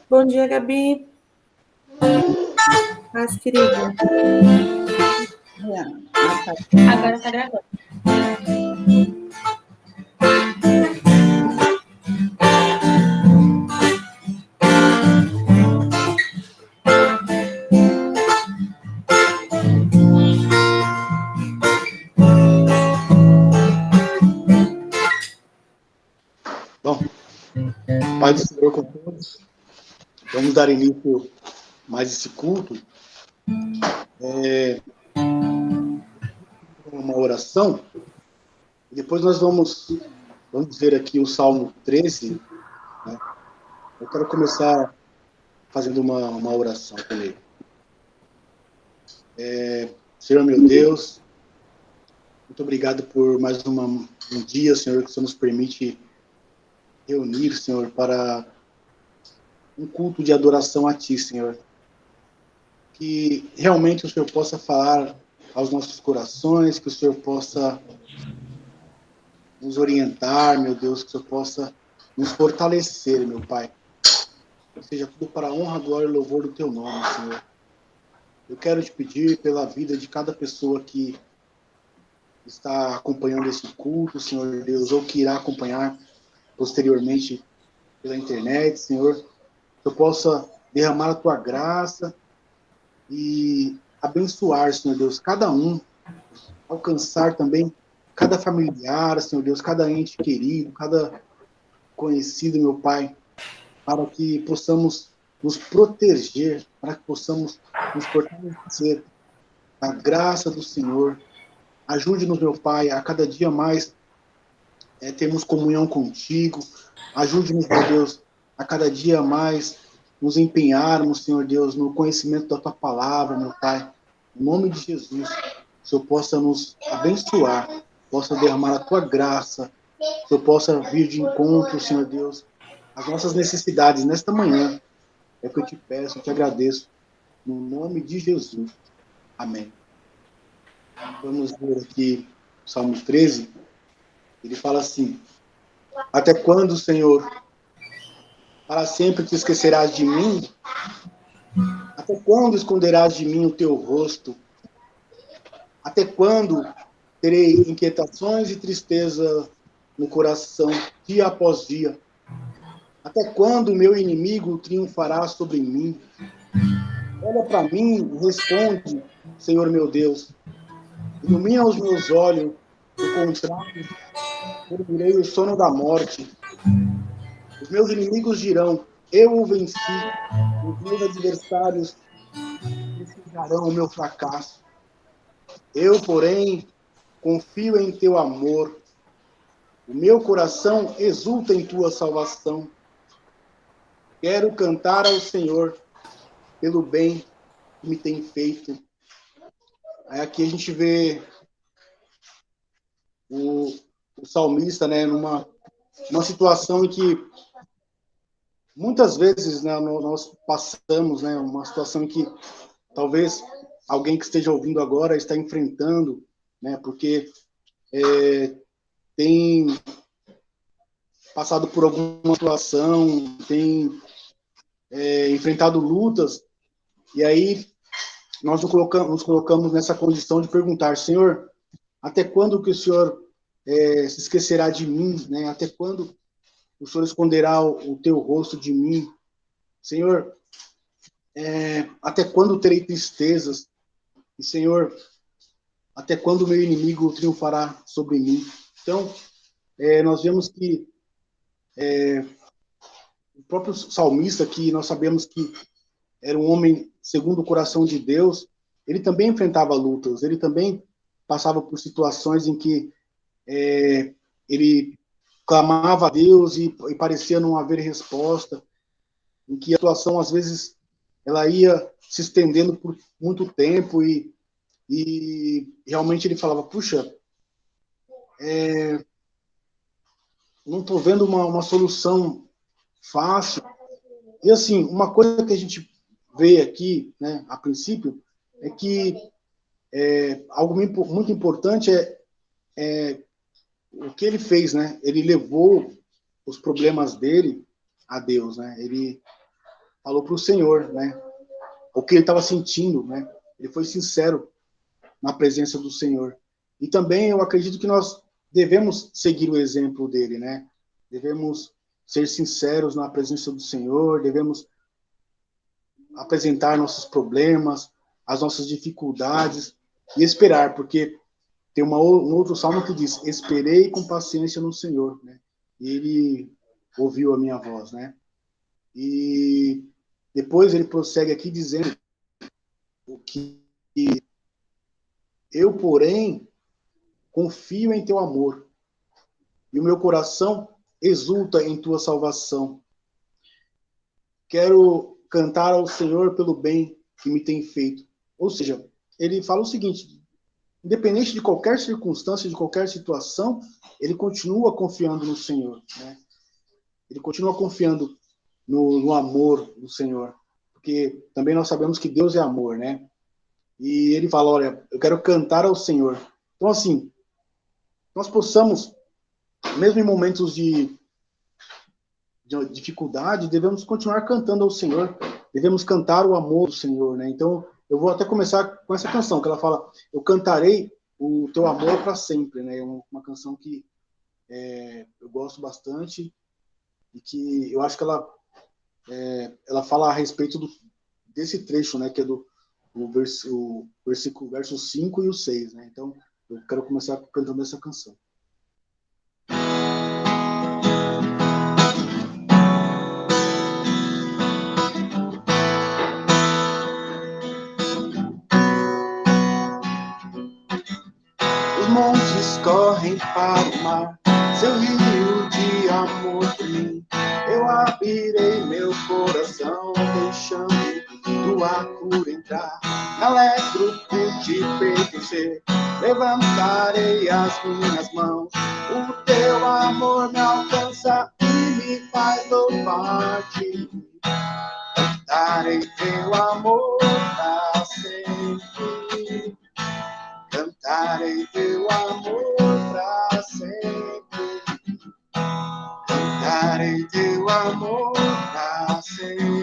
Bom dia, Gabi. Paz, querida. Agora tá gravando. Bom, Pai do Senhor com todos, vamos dar início a mais esse culto. Uma oração, e depois nós vamos ver aqui o Salmo 13. Né? Eu quero começar fazendo uma oração também. Senhor meu Deus, muito obrigado por mais um dia, Senhor, que o Senhor nos permite reunir, Senhor, para um culto de adoração a Ti, Senhor. Que realmente o Senhor possa falar aos nossos corações, que o Senhor possa nos orientar, meu Deus, que o Senhor possa nos fortalecer, meu Pai. Que seja tudo para a honra, glória e louvor do Teu nome, Senhor. Eu quero te pedir pela vida de cada pessoa que está acompanhando esse culto, Senhor Deus, ou que irá acompanhar posteriormente pela internet, Senhor, que eu possa derramar a Tua graça e abençoar, Senhor Deus, cada um, alcançar também cada familiar, Senhor Deus, cada ente querido, cada conhecido, meu Pai, para que possamos nos proteger, para que possamos nos fortalecer. A graça do Senhor, ajude-nos, meu Pai, a cada dia mais termos comunhão contigo. Ajude-nos, meu Deus, a cada dia mais nos empenharmos, Senhor Deus, no conhecimento da Tua palavra, meu Pai. Em nome de Jesus, que o Senhor possa nos abençoar, possa derramar a Tua graça, que o Senhor possa vir de encontro, Senhor Deus, às nossas necessidades nesta manhã. É o que eu te peço, eu te agradeço. No nome de Jesus. Amém. Vamos ver aqui o Salmo 13. Ele fala assim: até quando, Senhor, para sempre te esquecerás de mim? Até quando esconderás de mim o teu rosto? Até quando terei inquietações e tristeza no coração, dia após dia? Até quando o meu inimigo triunfará sobre mim? Olha para mim e responde, Senhor meu Deus. Ilumina os meus olhos, do contrário, dormirei o sono da morte. Os meus inimigos dirão, eu o venci. Os meus adversários precisarão o meu fracasso. Eu, porém, confio em teu amor. O meu coração exulta em tua salvação. Quero cantar ao Senhor pelo bem que me tem feito. Aí aqui a gente vê o salmista, né, numa situação em que muitas vezes, né, nós passamos, né, uma situação em que talvez alguém que esteja ouvindo agora está enfrentando, né, porque tem passado por alguma situação, tem enfrentado lutas, e aí nós nos colocamos nessa condição de perguntar, Senhor, até quando que o Senhor se esquecerá de mim, né? Até quando o Senhor esconderá o teu rosto de mim? Senhor, até quando terei tristezas? E, Senhor, até quando o meu inimigo triunfará sobre mim? Então, nós vemos que o próprio salmista, que nós sabemos que era um homem segundo o coração de Deus, ele também enfrentava lutas, ele também passava por situações em que ele clamava a Deus e parecia não haver resposta, em que a situação, às vezes, ela ia se estendendo por muito tempo e realmente ele falava, puxa, não estou vendo uma solução fácil. E, assim, uma coisa que a gente vê aqui, né, a princípio, é que algo muito importante é o que ele fez, né? Ele levou os problemas dele a Deus, né? Ele falou para o Senhor, né? O que ele estava sentindo, né? Ele foi sincero na presença do Senhor. E também eu acredito que nós devemos seguir o exemplo dele, né? Devemos ser sinceros na presença do Senhor, devemos apresentar nossos problemas, as nossas dificuldades e esperar, porque tem um outro salmo que diz: esperei com paciência no Senhor, né? E ele ouviu a minha voz, né? E depois ele prossegue aqui dizendo o que eu, porém, confio em teu amor e o meu coração exulta em tua salvação. Quero cantar ao Senhor pelo bem que me tem feito. Ou seja, ele fala o seguinte: independente de qualquer circunstância, de qualquer situação, ele continua confiando no Senhor, né? Ele continua confiando no amor do Senhor, porque também nós sabemos que Deus é amor, né? E ele fala: olha, eu quero cantar ao Senhor. Então, assim, nós possamos, mesmo em momentos de dificuldade, devemos continuar cantando ao Senhor, devemos cantar o amor do Senhor, né? Então, eu vou até começar com essa canção, que ela fala: eu cantarei o teu amor para sempre, né? É uma canção que eu gosto bastante e que eu acho que ela fala a respeito desse trecho, né? Que é o versículo, verso 5 e o 6, né? Então, eu quero começar cantando essa canção. Os montes correm para o mar, seu rio de amor por mim. Eu abrirei meu coração, deixando tua cura entrar. Me alegro por te pertencer, levantarei as minhas mãos. O teu amor me alcança e me faz louvar-te. Cantarei teu amor para sempre. Cantarei teu amor para sempre. Cantarei teu amor para sempre.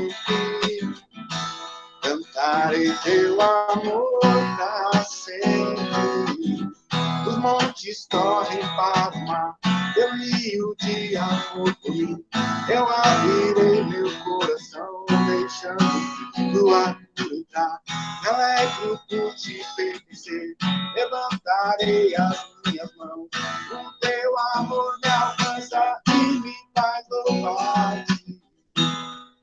Cantarei teu amor para sempre. Os montes correm para o mar, teu rio de amor por mim. Eu abrirei meu coração, deixando tua entrar. Me alegro por te pertencer, levantarei as minhas mãos. O teu amor me alcança e me faz louvar-te.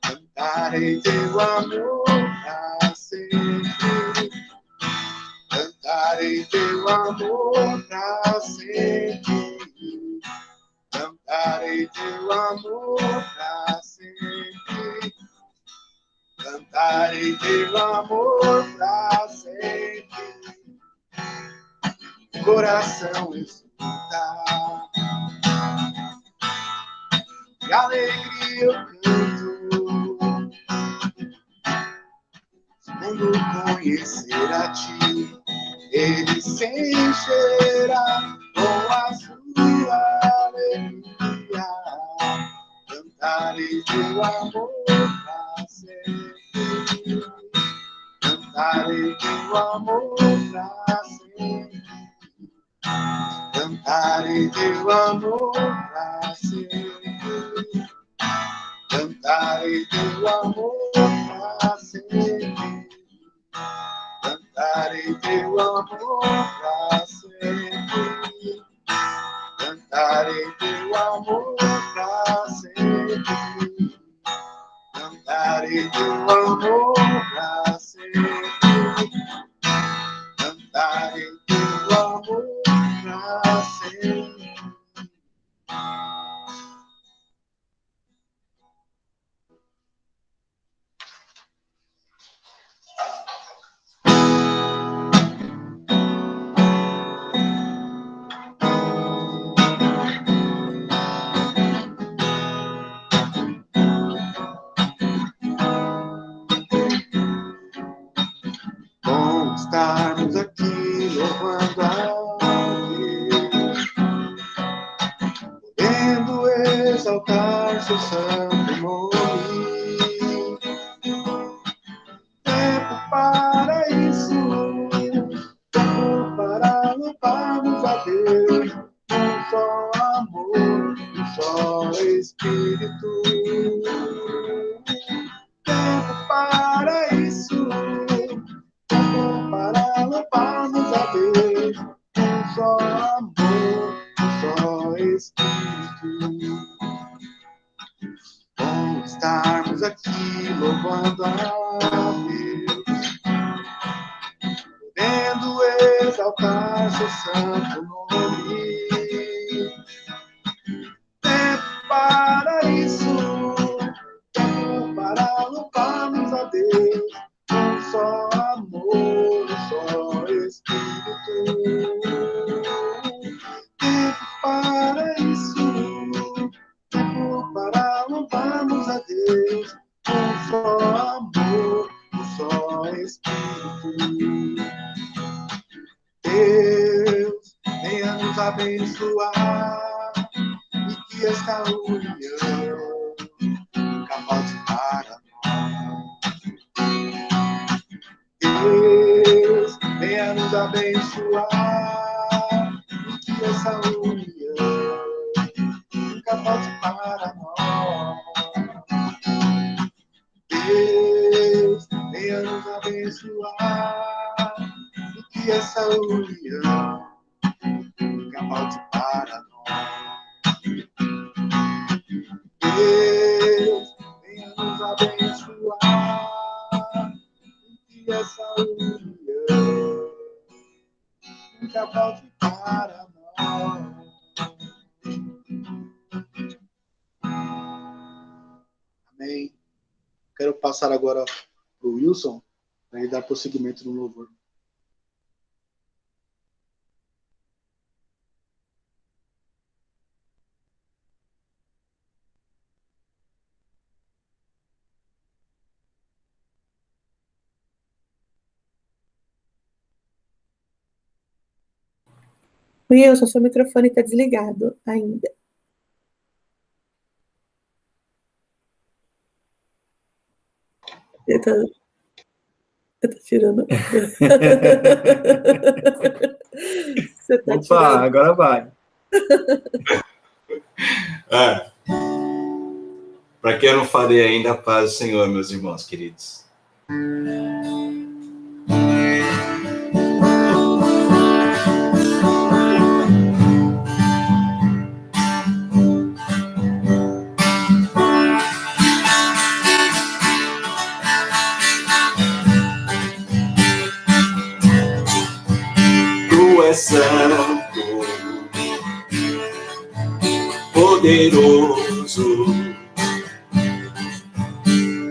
Cantarei teu amor para sempre. Cantarei teu amor para sempre. Cantarei teu amor para sempre. Cantarei teu amor para sempre. Coração escuta, de alegria eu canto. O mundo conhecer a ti, ele se encherá com a sua alegria. Cantarei teu amor para sempre. Cantarei teu amor para sempre. Cantarei teu amor para sempre. Cantarei teu amor para sempre. Cantarei teu amor para sempre. Cantarei teu amor para sempre. Cantarei teu amor para sempre. Cantarei teu amor para sempre. Bom estarmos aqui louvando a Deus, podendo exaltar seu santo nome. Espírito. Tempo para isso, tempo para louvarmos a Deus. Um só amor, um só Espírito. Bom estarmos aqui louvando a Deus, podendo exaltar seu santo nome. Tempo para isso, tempo para louvarmos a Deus. Um só amor, um só Espírito. Tempo para isso, tempo para louvarmos a Deus. Um só amor, um só Espírito. Deus, venha nos abençoar e que esta união nunca falte para nós. Deus, venha nos abençoar e que essa união nunca falte para nós. Deus, venha nos abençoar e que essa união nunca falte para nós. Deus, venha nos abençoar e que essa união nunca falte para nós. Amém. Quero passar agora para o Wilson, para ele dar prosseguimento no louvor. Wilson, seu microfone está desligado ainda. Eu tô tirando. Você tá Opa, tirando. agora vai. Para que eu não falei ainda, a paz do Senhor, meus irmãos queridos. Tu és santo, poderoso,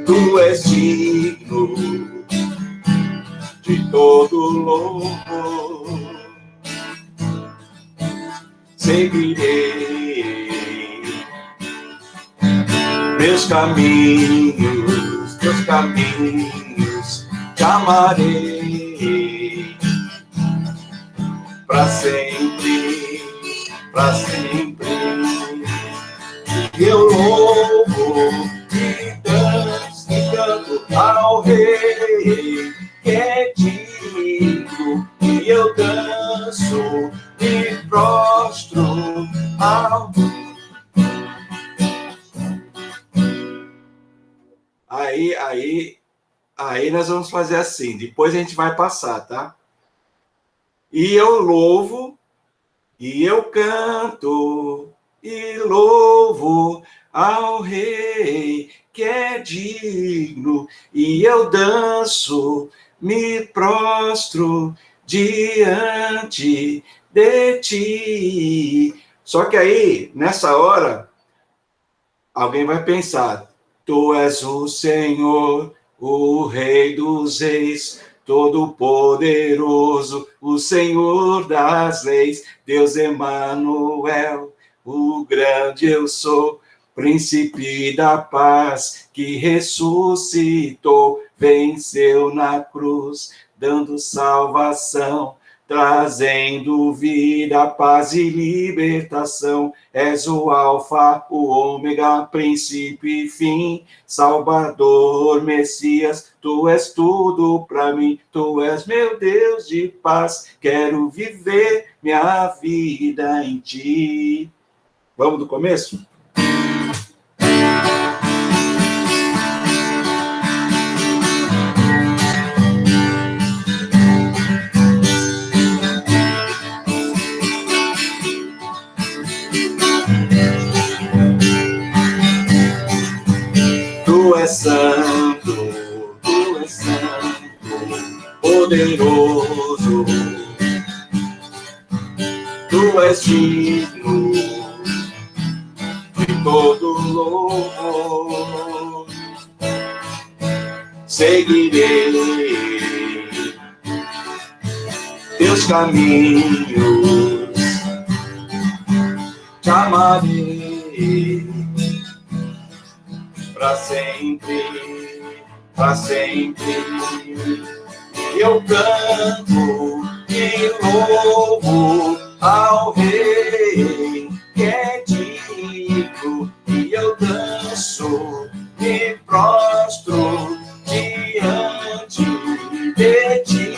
tu és digno de todo louvor. Seguirei teus caminhos, te amarei para sempre, para sempre. Eu louvo e canto ao Rei que é digno, e eu danço e prostro ao... Aí nós vamos fazer assim, depois a gente vai passar, tá? E eu louvo, e eu canto, e louvo ao Rei que é digno, e eu danço, me prostro diante de ti. Só que aí, nessa hora, alguém vai pensar, tu és o Senhor, o Rei dos Reis, Todo-Poderoso, o Senhor das leis, Deus Emanuel, o grande eu sou, Príncipe da paz, que ressuscitou, venceu na cruz, dando salvação, trazendo vida, paz e libertação. És o alfa, o ômega, princípio e fim, Salvador, Messias, tu és tudo para mim, tu és meu Deus de paz, quero viver minha vida em ti. Vamos do começo? Tu és santo, poderoso, tu és digno de todo louvor. Seguirei teus caminhos, te amarei para sempre, para sempre. Eu canto e louvo ao Rei que é digno, e eu danço e prostro diante de ti,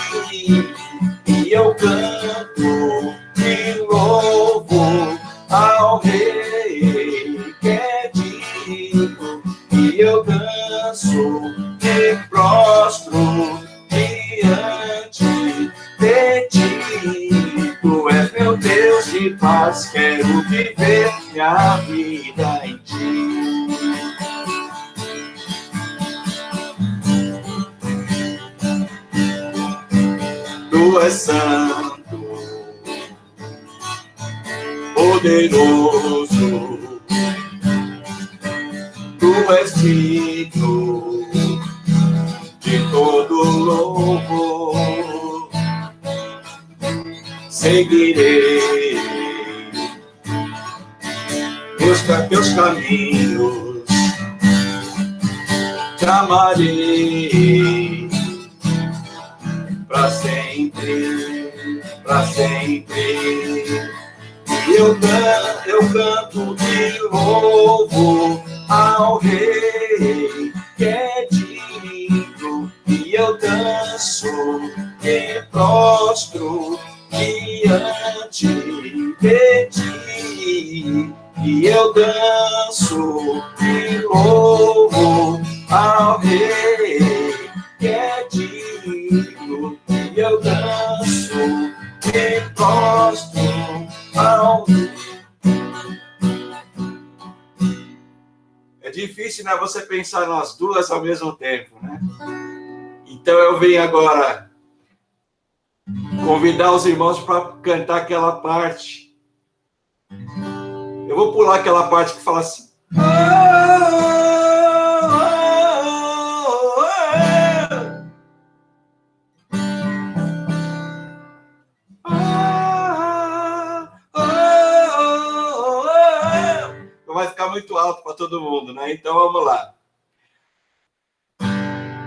e eu canto e louvo ao Rei que é digno, e eu danço e prostro diante de ti. Tu és meu Deus de paz, quero viver minha vida em ti. Tu és santo, poderoso, tu és digno de todo louvor. Seguirei teus caminhos, te amarei para sempre, para sempre. E eu canto de louvo ao Rei que é digno, e eu danço e prostro diante de ti, e eu danço e louvo ao Rei que é digno, e eu danço e prostro ao Rei. É difícil, né, você pensar nas duas ao mesmo tempo, né? Então eu venho agora convidar os irmãos para cantar aquela parte. Eu vou pular aquela parte que fala assim. Vai ficar muito alto para todo mundo, né? Então vamos lá.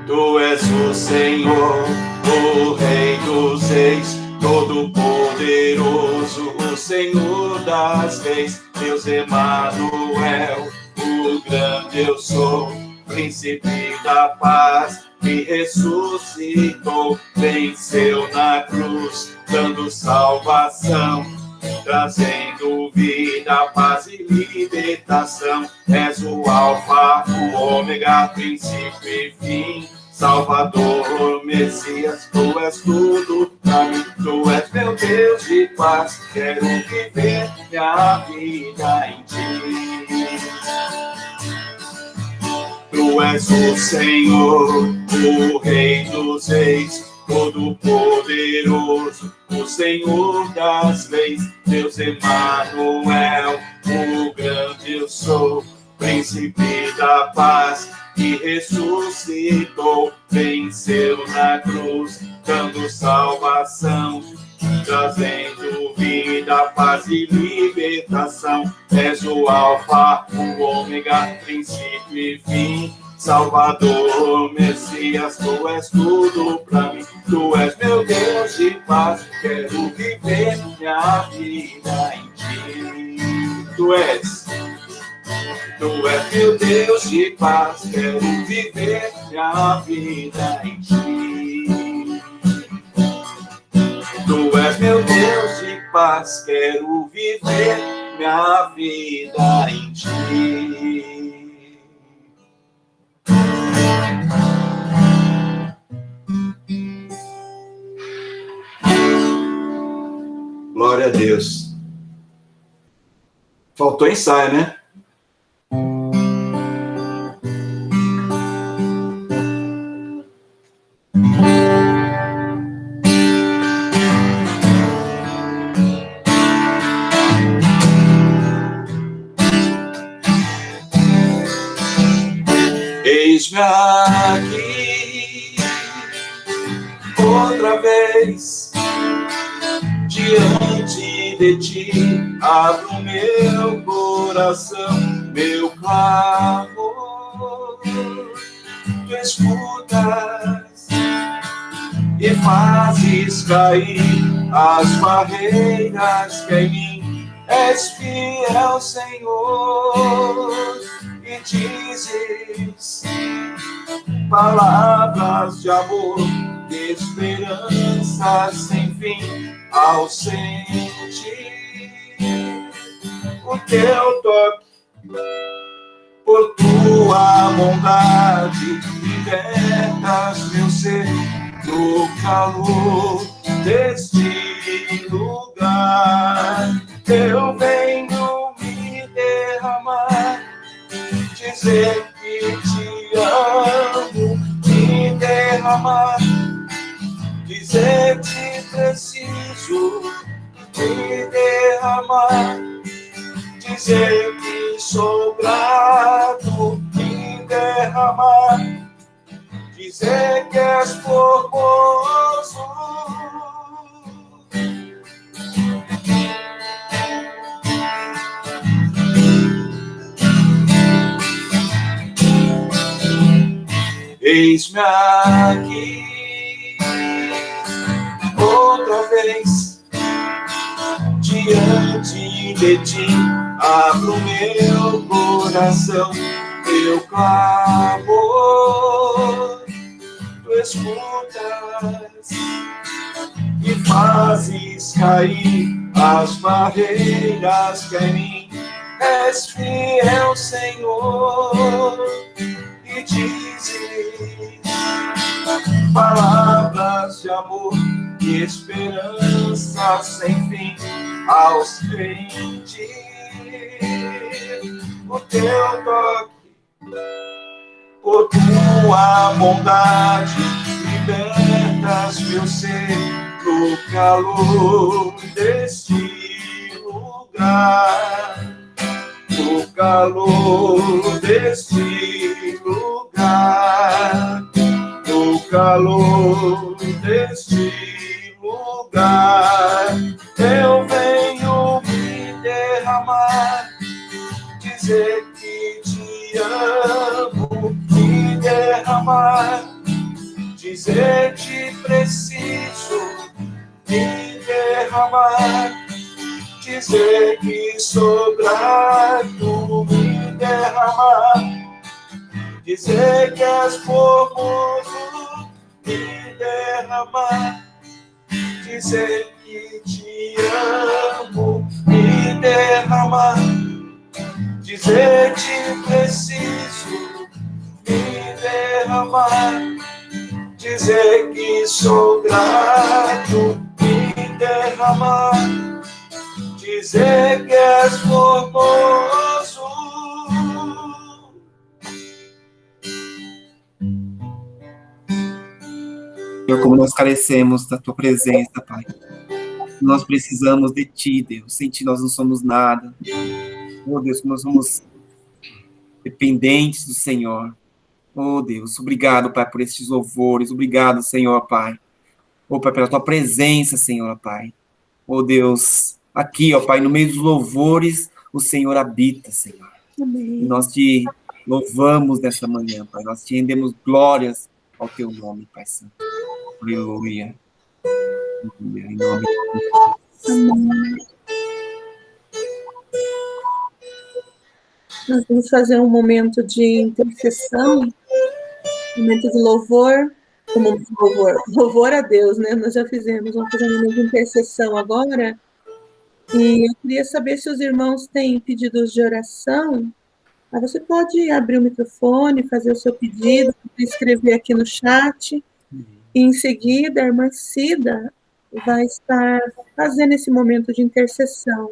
Tu és o Senhor, o Rei dos Reis, Todo-Poderoso, o Senhor das Reis, Deus Emanuel, o grande eu sou, Príncipe da Paz, que ressuscitou, venceu na cruz, dando salvação, trazendo vida, paz e libertação. És o Alfa, o Ômega, princípio e fim, Salvador, Messias, tu és tudo pra mim. Tu és meu Deus de paz, quero viver minha vida em ti. Tu és o Senhor, o Rei dos Reis, Todo-Poderoso, o Senhor das leis, Deus Emanuel, o grande eu sou, Príncipe da Paz, que ressuscitou, venceu na cruz, dando salvação, trazendo vida, paz e libertação. És o Alfa, o Ômega, princípio e fim, Salvador, Messias, tu és tudo pra mim. Tu és meu Deus de paz, quero viver minha vida em ti. Tu és meu Deus de paz, quero viver minha vida em ti. Tu és meu Deus de paz, quero viver minha vida em ti. Glória a Deus. Faltou ensaio, né? Eis-me aqui, outra vez, diante de ti, abro meu coração, meu clamor, tu escutas e fazes cair as barreiras que em mim és fiel, Senhor, e dizes palavras de amor, de esperança sem fim ao sentir o teu toque. Por tua bondade, libertas meu ser no calor deste lugar. Eu venho me derramar, dizer que te amo, me derramar, dizer que preciso, me derramar, dizer que sou grato, me derramar, dizer que és formoso. Eis-me aqui, outra vez, diante de ti, abro meu coração, meu clamor, tu escutas e fazes cair as barreiras que em mim és fiel, Senhor, e dizes palavras de amor e esperança sem fim aos crentes. O teu toque, por tua bondade, libertas meu ser no calor deste lugar. No calor deste lugar. No calor deste lugar. Eu venho me derramar, dizer que te amo, me derramar, dizer que preciso, me derramar, dizer que sou grato, me derramar, dizer que és formoso, me derramar, dizer que te amo, me derramar, dizer que preciso, me derramar, dizer que sou grato, me derramar, dizer que és formoso. Senhor, como nós carecemos da tua presença, Pai. Nós precisamos de ti, Deus. Sem ti nós não somos nada. Oh, Deus, nós somos dependentes do Senhor. Oh, Deus, obrigado, Pai, por estes louvores. Obrigado, Senhor, Pai. Oh, Pai, pela tua presença, Senhor, Pai. Oh, Deus, aqui, ó, Pai, no meio dos louvores, o Senhor habita, Senhor. Amém. E nós te louvamos nesta manhã, Pai. Nós te rendemos glórias ao teu nome, Pai Santo. Aleluia. Aleluia. Em nome de Jesus. Amém. Nós vamos fazer um momento de intercessão, um momento de louvor, como louvor a Deus, né? Nós já fizemos, vamos fazer um momento de intercessão agora. E eu queria saber se os irmãos têm pedidos de oração. Você pode abrir o microfone, fazer o seu pedido, escrever aqui no chat. E em seguida, a irmã Cida vai estar fazendo esse momento de intercessão.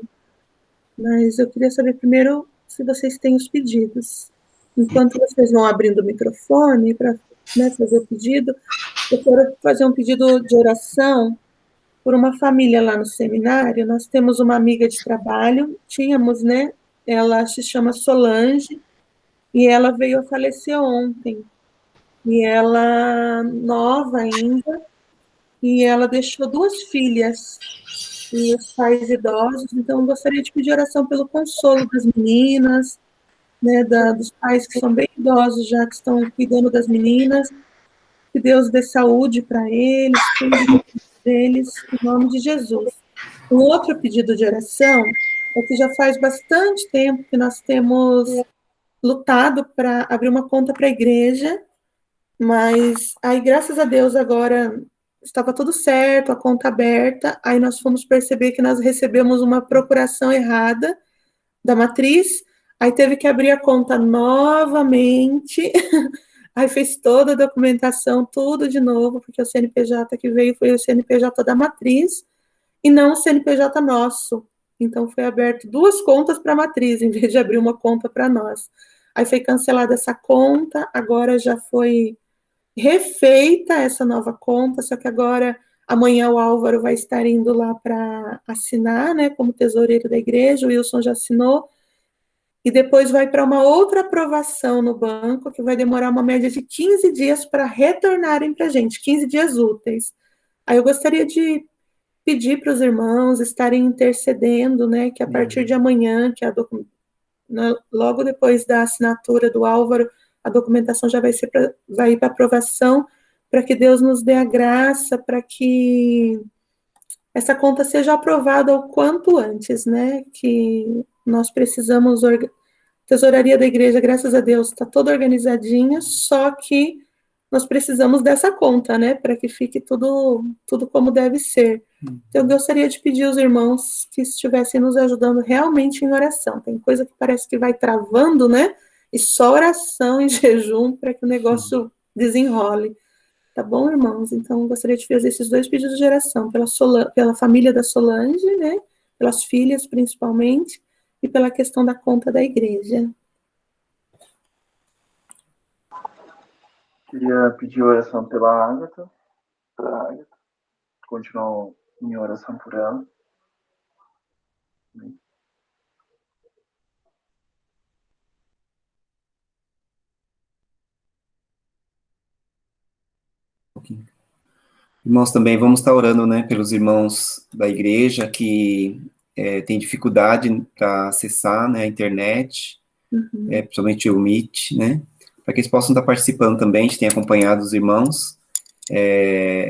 Mas eu queria saber primeiro se vocês têm os pedidos. Enquanto vocês vão abrindo o microfone para fazer o pedido, eu quero fazer um pedido de oração por uma família lá no seminário. Nós temos uma amiga de trabalho, tínhamos, né? Ela se chama Solange, e ela veio a falecer ontem. E ela, nova ainda, e ela deixou 2 filhas, e os pais idosos, então eu gostaria de pedir oração pelo consolo das meninas, né, dos pais que são bem idosos já, que estão cuidando das meninas, que Deus dê saúde para eles, cuide deles, em nome de Jesus. Um outro pedido de oração é que já faz bastante tempo que nós temos lutado para abrir uma conta para a igreja, mas aí, graças a Deus, agora estava tudo certo, a conta aberta, aí nós fomos perceber que nós recebemos uma procuração errada da matriz, aí teve que abrir a conta novamente, aí fez toda a documentação, tudo de novo, porque o CNPJ que veio foi o CNPJ da matriz, e não o CNPJ nosso. Então, foi aberto 2 contas para a matriz, em vez de abrir uma conta para nós. Aí foi cancelada essa conta, agora já foi refeita essa nova conta, só que agora, amanhã o Álvaro vai estar indo lá para assinar, né, como tesoureiro da igreja, o Wilson já assinou, e depois vai para uma outra aprovação no banco, que vai demorar uma média de 15 dias para retornarem para a gente, 15 dias úteis. Aí eu gostaria de pedir para os irmãos estarem intercedendo, né, que a partir de amanhã, que logo depois da assinatura do Álvaro, a documentação já vai ir para aprovação, para que Deus nos dê a graça, para que essa conta seja aprovada o quanto antes, né? Que nós precisamos. Tesouraria da igreja, graças a Deus, está toda organizadinha, só que nós precisamos dessa conta, né? Para que fique tudo como deve ser. Então, eu gostaria de pedir aos irmãos que estivessem nos ajudando realmente em oração. Tem coisa que parece que vai travando, né? E só oração e jejum para que o negócio desenrole. Tá bom, irmãos? Então, eu gostaria de fazer esses 2 pedidos de oração, pela família da Solange, né? Pelas filhas, principalmente, e pela questão da conta da igreja. Queria pedir oração pela Ágata, para a Ágata, continuar minha oração por ela. Irmãos, também vamos estar orando, né, pelos irmãos da igreja que têm dificuldade para acessar, né, a internet, principalmente o Meet, né, para que eles possam estar participando também. A gente tem acompanhado os irmãos,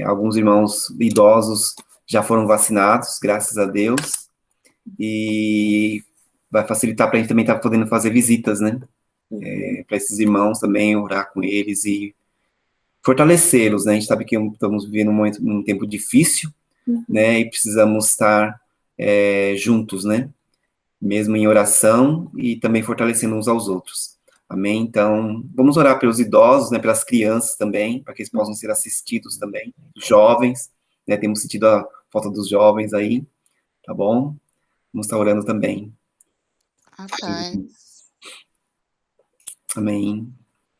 alguns irmãos idosos já foram vacinados, graças a Deus, e vai facilitar para a gente também estar podendo fazer visitas, né, para esses irmãos também, orar com eles e fortalecê-los, né? A gente sabe que estamos vivendo um tempo difícil, né? E precisamos estar juntos, né? Mesmo em oração e também fortalecendo uns aos outros. Amém? Então, vamos orar pelos idosos, né? Pelas crianças também, para que eles possam ser assistidos também. Os jovens, né? Temos sentido a falta dos jovens aí, tá bom? Vamos estar orando também. Rapaz. Amém.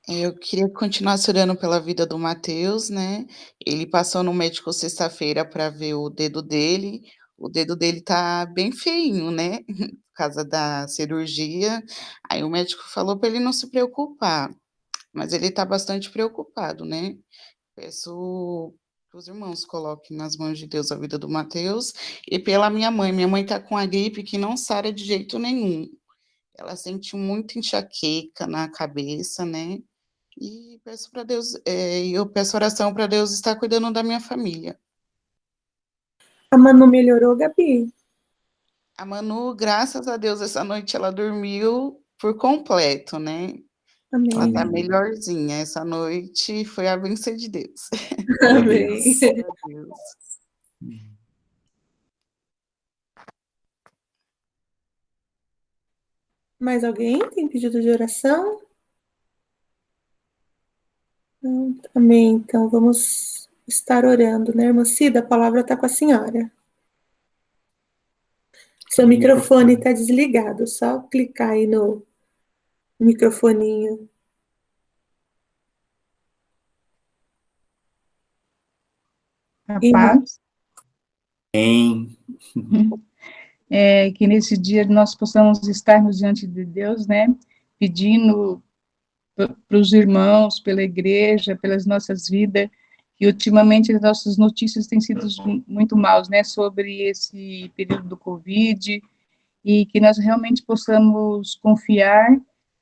Eu queria continuar orando pela vida do Matheus, né? Ele passou no médico sexta-feira para ver o dedo dele. O dedo dele tá bem feinho, né? Por causa da cirurgia. Aí o médico falou para ele não se preocupar, mas ele tá bastante preocupado, né? Peço que os irmãos coloquem nas mãos de Deus a vida do Matheus e pela minha mãe. Minha mãe tá com a gripe que não sara de jeito nenhum. Ela sente muita enxaqueca na cabeça, né? E peço para Deus, eu peço oração para Deus estar cuidando da minha família. A Manu melhorou, Gabi? A Manu, graças a Deus, essa noite ela dormiu por completo, né? Amém. Ela tá melhorzinha. Essa noite foi a bênção de Deus. Amém. Glória a Deus. Mais alguém tem pedido de oração? Amém. Então, vamos estar orando, né, irmã Cida? A palavra está com a senhora. Seu microfone está desligado, só clicar aí no microfoninho. Rapaz, Amém. que nesse dia nós possamos estarmos diante de Deus, né, pedindo para os irmãos, pela igreja, pelas nossas vidas, e ultimamente as nossas notícias têm sido muito maus, né, sobre esse período do Covid, e que nós realmente possamos confiar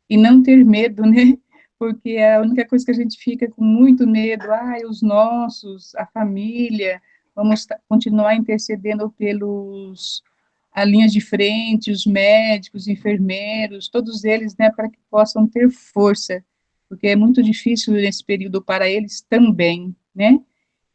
e não ter medo, né, porque é a única coisa que a gente fica com muito medo, os nossos, a família, vamos continuar intercedendo pelos a linha de frente, os médicos, enfermeiros, todos eles, né, para que possam ter força, porque é muito difícil nesse período para eles também, né?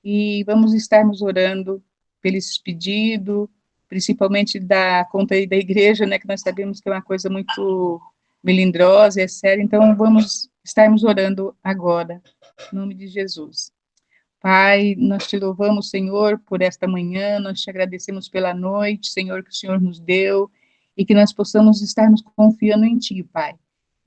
E vamos estarmos orando pelos pedidos, principalmente da conta aí da igreja, né, que nós sabemos que é uma coisa muito melindrosa, é séria, então vamos estarmos orando agora, em nome de Jesus. Pai, nós te louvamos, Senhor, por esta manhã, nós te agradecemos pela noite, Senhor, que o Senhor nos deu, e que nós possamos estarmos confiando em Ti, Pai.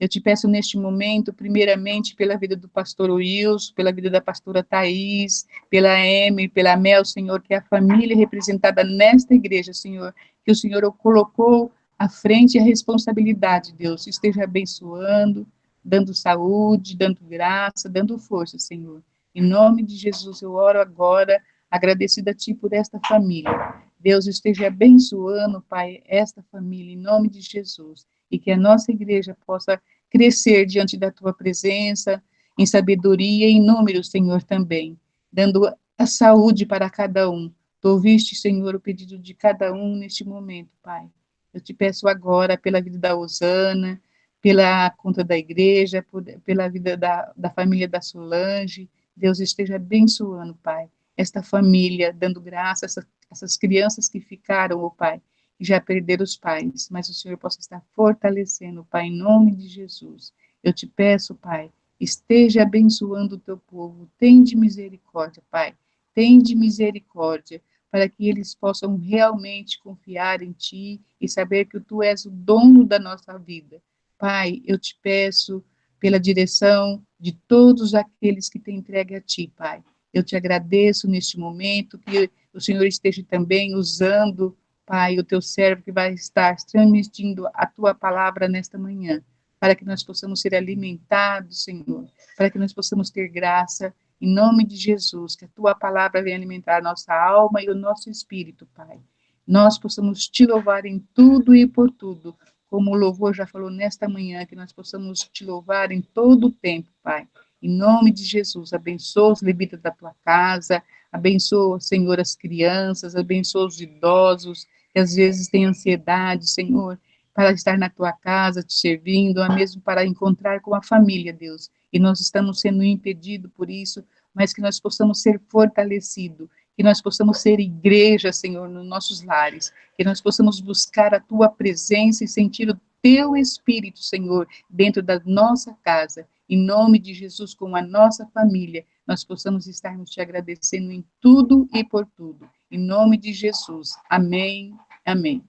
Eu te peço neste momento, primeiramente, pela vida do pastor Wilson, pela vida da pastora Thais, pela Amy, pela Mel, Senhor, que é a família representada nesta igreja, Senhor, que o Senhor colocou à frente a responsabilidade, Deus, esteja abençoando, dando saúde, dando graça, dando força, Senhor. Em nome de Jesus, eu oro agora, agradecida a Ti por esta família. Deus esteja abençoando, Pai, esta família, em nome de Jesus. E que a nossa igreja possa crescer diante da Tua presença, em sabedoria e em número, Senhor, também. Dando a saúde para cada um. Tu ouviste, Senhor, o pedido de cada um neste momento, Pai. Eu te peço agora pela vida da Osana, pela conta da igreja, pela vida da família da Solange. Deus esteja abençoando, Pai, esta família, dando graça a essas crianças que ficaram, Pai, que já perderam os pais, mas o Senhor possa estar fortalecendo, Pai, em nome de Jesus. Eu te peço, Pai, esteja abençoando o teu povo, tende misericórdia, Pai, tende misericórdia, para que eles possam realmente confiar em Ti e saber que Tu és o dono da nossa vida. Pai, eu te peço pela direção de todos aqueles que têm entregue a Ti, Pai. Eu te agradeço neste momento, que o Senhor esteja também usando, Pai, o Teu servo que vai estar transmitindo a Tua palavra nesta manhã, para que nós possamos ser alimentados, Senhor, para que nós possamos ter graça, em nome de Jesus, que a Tua palavra venha alimentar a nossa alma e o nosso espírito, Pai. Nós possamos Te louvar em tudo e por tudo, como o louvor já falou nesta manhã, que nós possamos Te louvar em todo o tempo, Pai. Em nome de Jesus, abençoa os levitas da Tua casa, abençoa, Senhor, as crianças, abençoa os idosos, que às vezes têm ansiedade, Senhor, para estar na Tua casa, Te servindo, ou mesmo para encontrar com a família, Deus. E nós estamos sendo impedidos por isso, mas que nós possamos ser fortalecidos, que nós possamos ser igreja, Senhor, nos nossos lares, que nós possamos buscar a Tua presença e sentir o Teu Espírito, Senhor, dentro da nossa casa, em nome de Jesus, com a nossa família, nós possamos estarmos Te agradecendo em tudo e por tudo, em nome de Jesus, amém, amém.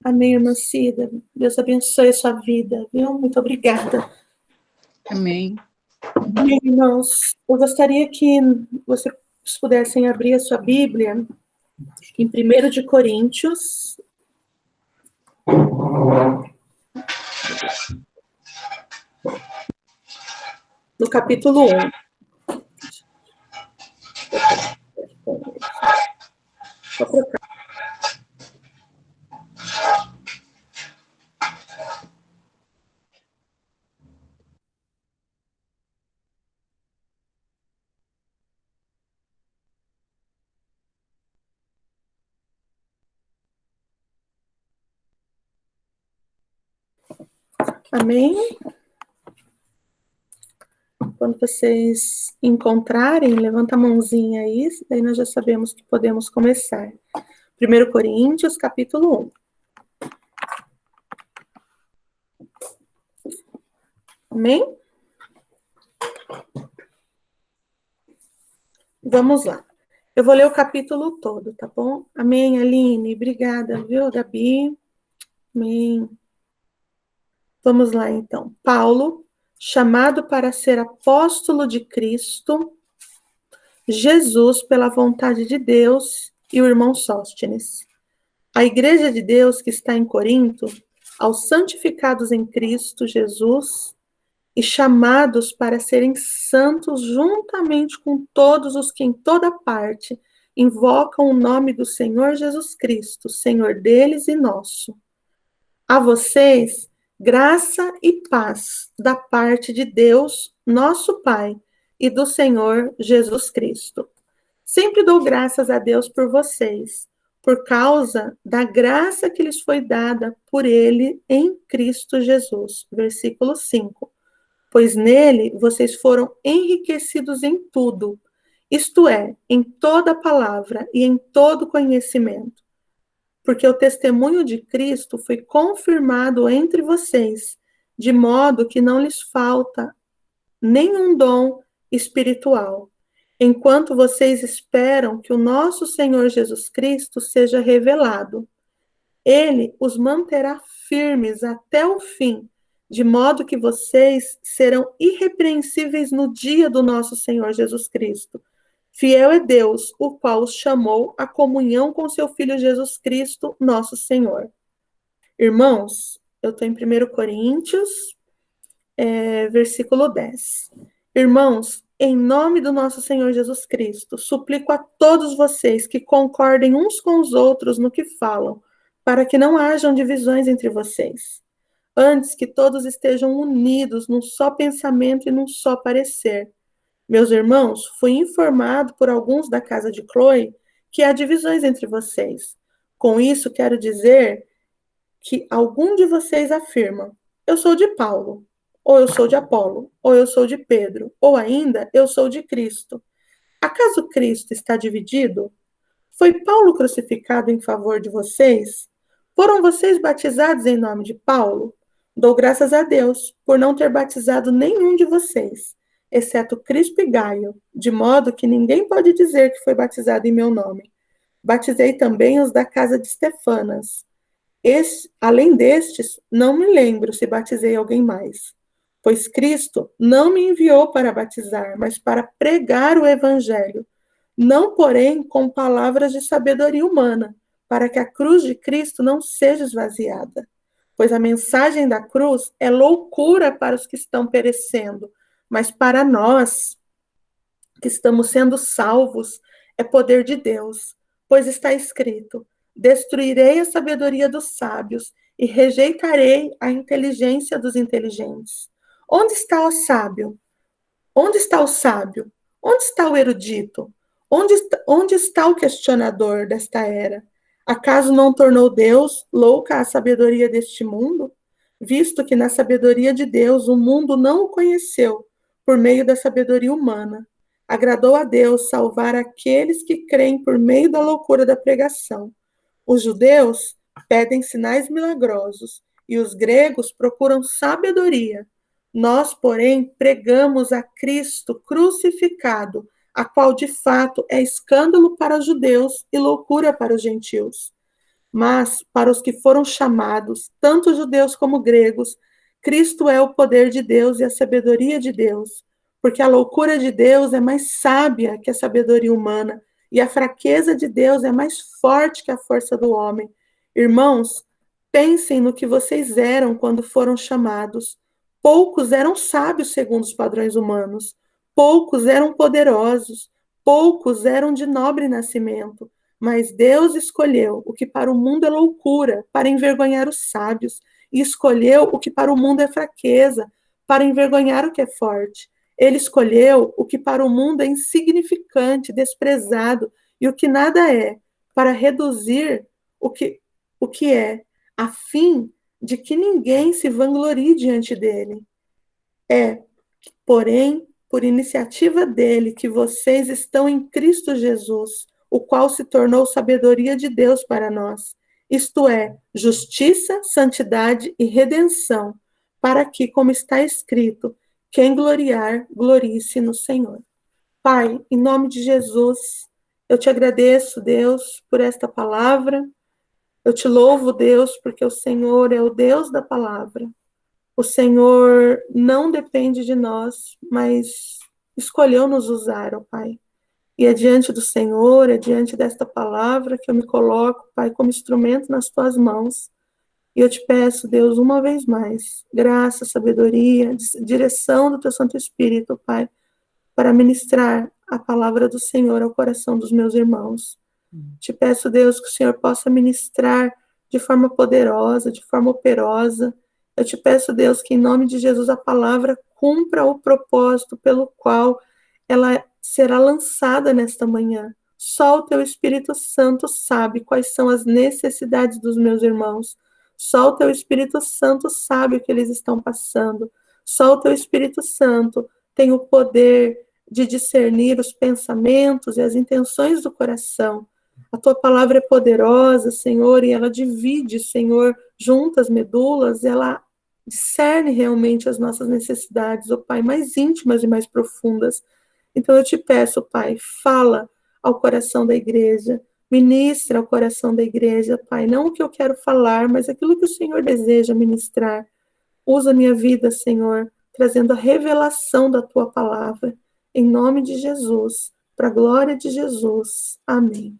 Amém, irmã Cida, Deus abençoe a sua vida, viu? Muito obrigada. Amém. Bem, irmãos, eu gostaria que vocês pudessem abrir a sua Bíblia em 1 de Coríntios, no capítulo 1. Vou trocar. Amém? Quando vocês encontrarem, levanta a mãozinha aí, daí nós já sabemos que podemos começar. 1 Coríntios, capítulo 1. Amém? Vamos lá. Eu vou ler o capítulo todo, tá bom? Amém, Aline? Obrigada, viu, Gabi? Amém. Vamos lá, então. Paulo, chamado para ser apóstolo de Cristo, Jesus, pela vontade de Deus, e o irmão Sóstenes. A igreja de Deus que está em Corinto, aos santificados em Cristo Jesus e chamados para serem santos juntamente com todos os que em toda parte invocam o nome do Senhor Jesus Cristo, Senhor deles e nosso. A vocês, graça e paz da parte de Deus, nosso Pai, e do Senhor Jesus Cristo. Sempre dou graças a Deus por vocês, por causa da graça que lhes foi dada por Ele em Cristo Jesus. Versículo 5. Pois nele vocês foram enriquecidos em tudo, isto é, em toda palavra e em todo conhecimento, porque o testemunho de Cristo foi confirmado entre vocês, de modo que não lhes falta nenhum dom espiritual, enquanto vocês esperam que o nosso Senhor Jesus Cristo seja revelado. Ele os manterá firmes até o fim, de modo que vocês serão irrepreensíveis no dia do nosso Senhor Jesus Cristo. Fiel é Deus, o qual os chamou à comunhão com seu Filho Jesus Cristo, nosso Senhor. Irmãos, eu estou em 1 Coríntios, versículo 10. Irmãos, em nome do nosso Senhor Jesus Cristo, suplico a todos vocês que concordem uns com os outros no que falam, para que não hajam divisões entre vocês. Antes que todos estejam unidos num só pensamento e num só parecer. Meus irmãos, fui informado por alguns da casa de Chloe que há divisões entre vocês. Com isso, quero dizer que algum de vocês afirma: eu sou de Paulo, ou eu sou de Apolo, ou eu sou de Pedro, ou ainda, eu sou de Cristo. Acaso Cristo está dividido? Foi Paulo crucificado em favor de vocês? Foram vocês batizados em nome de Paulo? Dou graças a Deus por não ter batizado nenhum de vocês, exceto Crispo e Gaio, de modo que ninguém pode dizer que foi batizado em meu nome. Batizei também os da casa de Stefanas. Além destes, não me lembro se batizei alguém mais. Pois Cristo não me enviou para batizar, mas para pregar o evangelho, não, porém, com palavras de sabedoria humana, para que a cruz de Cristo não seja esvaziada. Pois a mensagem da cruz é loucura para os que estão perecendo, mas para nós, que estamos sendo salvos, é poder de Deus. Pois está escrito: destruirei a sabedoria dos sábios e rejeitarei a inteligência dos inteligentes. Onde está o sábio? Onde está o sábio? Onde está o erudito? Onde está o questionador desta era? Acaso não tornou Deus louca a sabedoria deste mundo? Visto que na sabedoria de Deus o mundo não o conheceu, por meio da sabedoria humana. Agradou a Deus salvar aqueles que creem por meio da loucura da pregação. Os judeus pedem sinais milagrosos e os gregos procuram sabedoria. Nós, porém, pregamos a Cristo crucificado, a qual de fato é escândalo para os judeus e loucura para os gentios. Mas, para os que foram chamados, tanto judeus como gregos, Cristo é o poder de Deus e a sabedoria de Deus, porque a loucura de Deus é mais sábia que a sabedoria humana, e a fraqueza de Deus é mais forte que a força do homem. Irmãos, pensem no que vocês eram quando foram chamados. Poucos eram sábios segundo os padrões humanos, poucos eram poderosos, poucos eram de nobre nascimento, mas Deus escolheu o que para o mundo é loucura, para envergonhar os sábios, e escolheu o que para o mundo é fraqueza, para envergonhar o que é forte. Ele escolheu o que para o mundo é insignificante, desprezado, e o que nada é, para reduzir o que é, a fim de que ninguém se vanglorie diante dele. É, porém, por iniciativa dele que vocês estão em Cristo Jesus, o qual se tornou sabedoria de Deus para nós, isto é, justiça, santidade e redenção, para que, como está escrito, quem gloriar, glorie-se no Senhor. Pai, em nome de Jesus, eu te agradeço, Deus, por esta palavra. Eu te louvo, Deus, porque o Senhor é o Deus da palavra. O Senhor não depende de nós, mas escolheu nos usar, ó Pai. E é diante do Senhor, é diante desta palavra que eu me coloco, Pai, como instrumento nas tuas mãos, E eu te peço, Deus, uma vez mais, graça, sabedoria, direção do teu Santo Espírito, Pai, para ministrar a palavra do Senhor ao coração dos meus irmãos. Te peço, Deus, que o Senhor possa ministrar de forma poderosa, de forma operosa. Eu te peço, Deus, que em nome de Jesus a palavra cumpra o propósito pelo qual ela será lançada nesta manhã. Só o teu Espírito Santo sabe quais são as necessidades dos meus irmãos. Só o teu Espírito Santo sabe o que eles estão passando. Só o teu Espírito Santo tem o poder de discernir os pensamentos e as intenções do coração. A tua palavra é poderosa, Senhor, e ela divide, Senhor, juntas medulas, ela discerne realmente as nossas necessidades, ó Pai, mais íntimas e mais profundas. Então eu te peço, Pai, fala ao coração da igreja, ministra ao coração da igreja, Pai, não o que eu quero falar, mas aquilo que o Senhor deseja ministrar. Usa a minha vida, Senhor, trazendo a revelação da tua palavra, em nome de Jesus, para a glória de Jesus. Amém.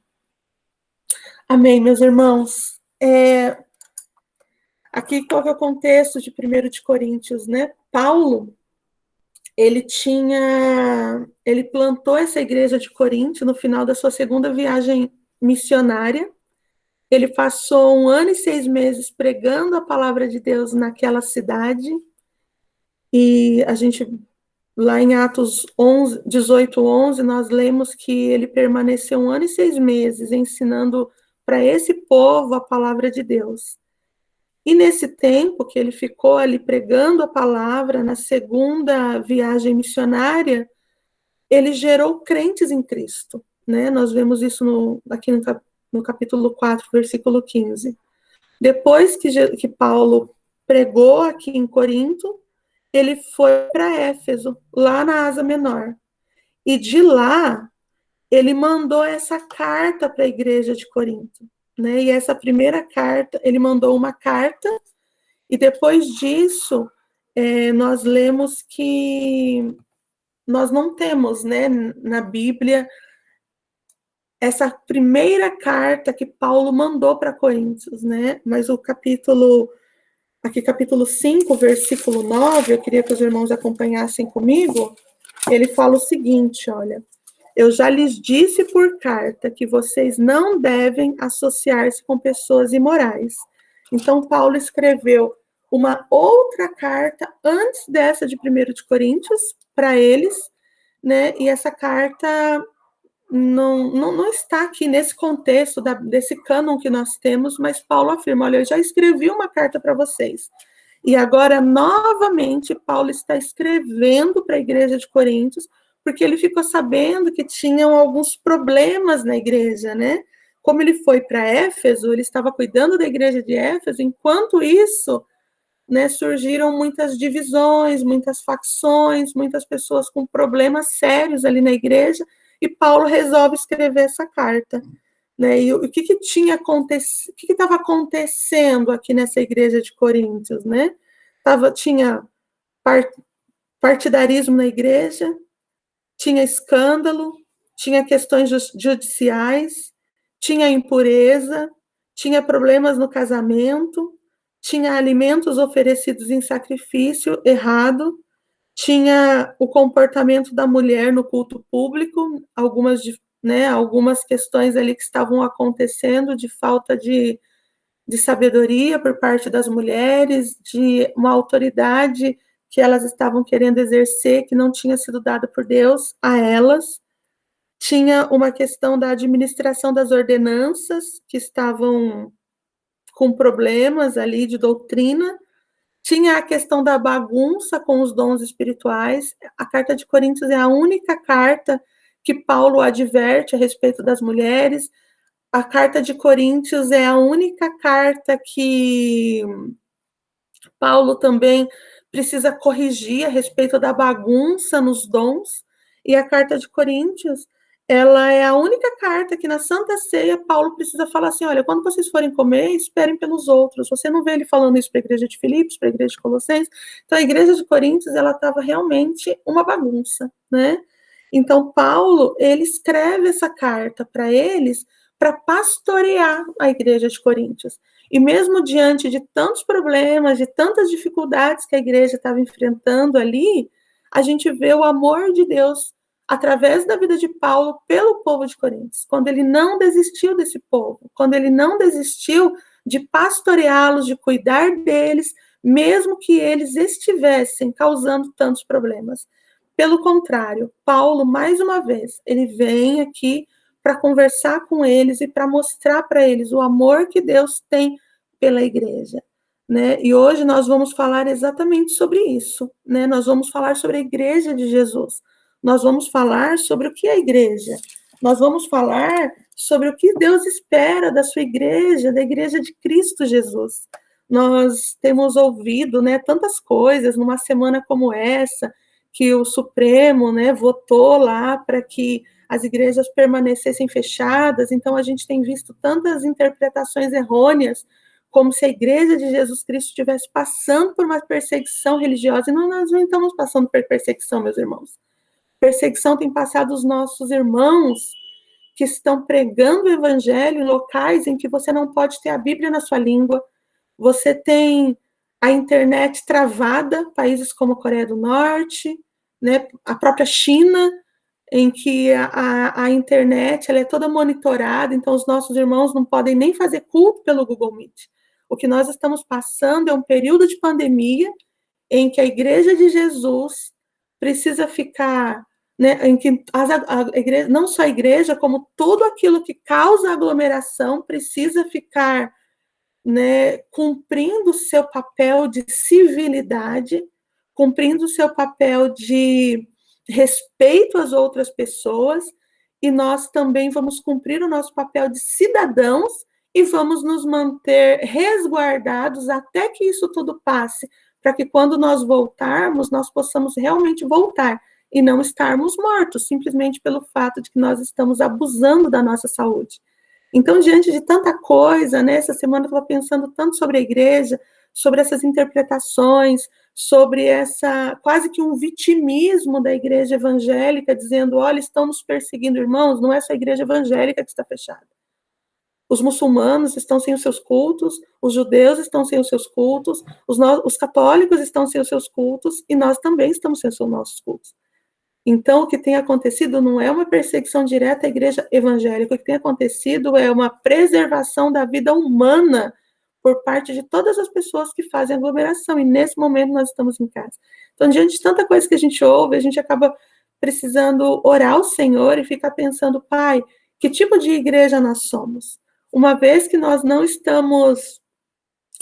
Amém, meus irmãos. Aqui qual que é o contexto de 1 de Coríntios, né? Paulo, ele plantou essa igreja de Corinto no final da sua segunda viagem missionária. Ele passou 1 ano e 6 meses pregando a palavra de Deus naquela cidade. E a gente, lá em Atos 18:11, nós lemos que ele permaneceu 1 ano e 6 meses ensinando para esse povo a palavra de Deus. E nesse tempo que ele ficou ali pregando a palavra, na segunda viagem missionária, ele gerou crentes em Cristo, né? Nós vemos isso aqui no capítulo 4, versículo 15. Depois que Paulo pregou aqui em Corinto, ele foi para Éfeso, lá na Ásia Menor. E de lá, ele mandou essa carta para a igreja de Corinto, né? E essa primeira carta, ele mandou uma carta, e depois disso, nós lemos que nós não temos, né, na Bíblia, essa primeira carta que Paulo mandou para Coríntios, né? Mas o capítulo 5, versículo 9, eu queria que os irmãos acompanhassem comigo, ele fala o seguinte, olha: eu já lhes disse por carta que vocês não devem associar-se com pessoas imorais. Então, Paulo escreveu uma outra carta antes dessa de 1 de Coríntios para eles, né? E essa carta não está aqui nesse contexto desse cânon que nós temos, mas Paulo afirma, olha, eu já escrevi uma carta para vocês. E agora, novamente, Paulo está escrevendo para a igreja de Coríntios, porque ele ficou sabendo que tinham alguns problemas na igreja, né? Como ele foi para Éfeso, ele estava cuidando da igreja de Éfeso, enquanto isso, né, surgiram muitas divisões, muitas facções, muitas pessoas com problemas sérios ali na igreja, e Paulo resolve escrever essa carta, né? E o que estava acontecendo aqui nessa igreja de Coríntios, né? Tinha partidarismo na igreja, tinha escândalo, tinha questões judiciais, tinha impureza, tinha problemas no casamento, tinha alimentos oferecidos em sacrifício errado, tinha o comportamento da mulher no culto público, algumas questões ali que estavam acontecendo de falta de sabedoria por parte das mulheres, de uma autoridade que elas estavam querendo exercer, que não tinha sido dada por Deus a elas. Tinha uma questão da administração das ordenanças, que estavam com problemas ali de doutrina. Tinha a questão da bagunça com os dons espirituais. A carta de Coríntios é a única carta que Paulo adverte a respeito das mulheres. A carta de Coríntios é a única carta que Paulo também precisa corrigir a respeito da bagunça nos dons. E a carta de Coríntios, ela é a única carta que na Santa Ceia Paulo precisa falar assim, olha, quando vocês forem comer, esperem pelos outros. Você não vê ele falando isso para a igreja de Filipos, para a igreja de Colossenses. Então, a igreja de Coríntios, ela estava realmente uma bagunça, né? Então, Paulo, ele escreve essa carta para eles, para pastorear a igreja de Coríntios. E mesmo diante de tantos problemas, de tantas dificuldades que a igreja estava enfrentando ali, a gente vê o amor de Deus através da vida de Paulo pelo povo de Coríntios, quando ele não desistiu desse povo, quando ele não desistiu de pastoreá-los, de cuidar deles, mesmo que eles estivessem causando tantos problemas. Pelo contrário, Paulo, mais uma vez, ele vem aqui para conversar com eles e para mostrar para eles o amor que Deus tem pela igreja, né? E hoje nós vamos falar exatamente sobre isso, né? Nós vamos falar sobre a igreja de Jesus. Nós vamos falar sobre o que é a igreja. Nós vamos falar sobre o que Deus espera da sua igreja, da igreja de Cristo Jesus. Nós temos ouvido, né, tantas coisas numa semana como essa, que o Supremo, né, votou lá para que as igrejas permanecessem fechadas, então a gente tem visto tantas interpretações errôneas, como se a igreja de Jesus Cristo estivesse passando por uma perseguição religiosa, e nós não estamos passando por perseguição, meus irmãos. Perseguição tem passado os nossos irmãos que estão pregando o evangelho em locais em que você não pode ter a Bíblia na sua língua, você tem a internet travada, países como a Coreia do Norte, né, a própria China, em que a internet ela é toda monitorada, então os nossos irmãos não podem nem fazer culto pelo Google Meet. O que nós estamos passando é um período de pandemia em que a igreja de Jesus precisa ficar, né, em que a igreja, não só a igreja, como tudo aquilo que causa aglomeração precisa ficar, né, cumprindo o seu papel de civilidade, cumprindo o seu papel de respeito às outras pessoas, e nós também vamos cumprir o nosso papel de cidadãos e vamos nos manter resguardados até que isso tudo passe, para que quando nós voltarmos, nós possamos realmente voltar e não estarmos mortos, simplesmente pelo fato de que nós estamos abusando da nossa saúde. Então, diante de tanta coisa, né, essa semana eu estava pensando tanto sobre a igreja, sobre essas interpretações, sobre essa quase que um vitimismo da igreja evangélica, dizendo, olha, estão nos perseguindo, irmãos, não é só a igreja evangélica que está fechada. Os muçulmanos estão sem os seus cultos, os judeus estão sem os seus cultos, os católicos estão sem os seus cultos, e nós também estamos sem os nossos cultos. Então, o que tem acontecido não é uma perseguição direta à igreja evangélica, o que tem acontecido é uma preservação da vida humana por parte de todas as pessoas que fazem aglomeração, e nesse momento nós estamos em casa. Então, diante de tanta coisa que a gente ouve, a gente acaba precisando orar ao Senhor e ficar pensando, Pai, que tipo de igreja nós somos? Uma vez que nós não estamos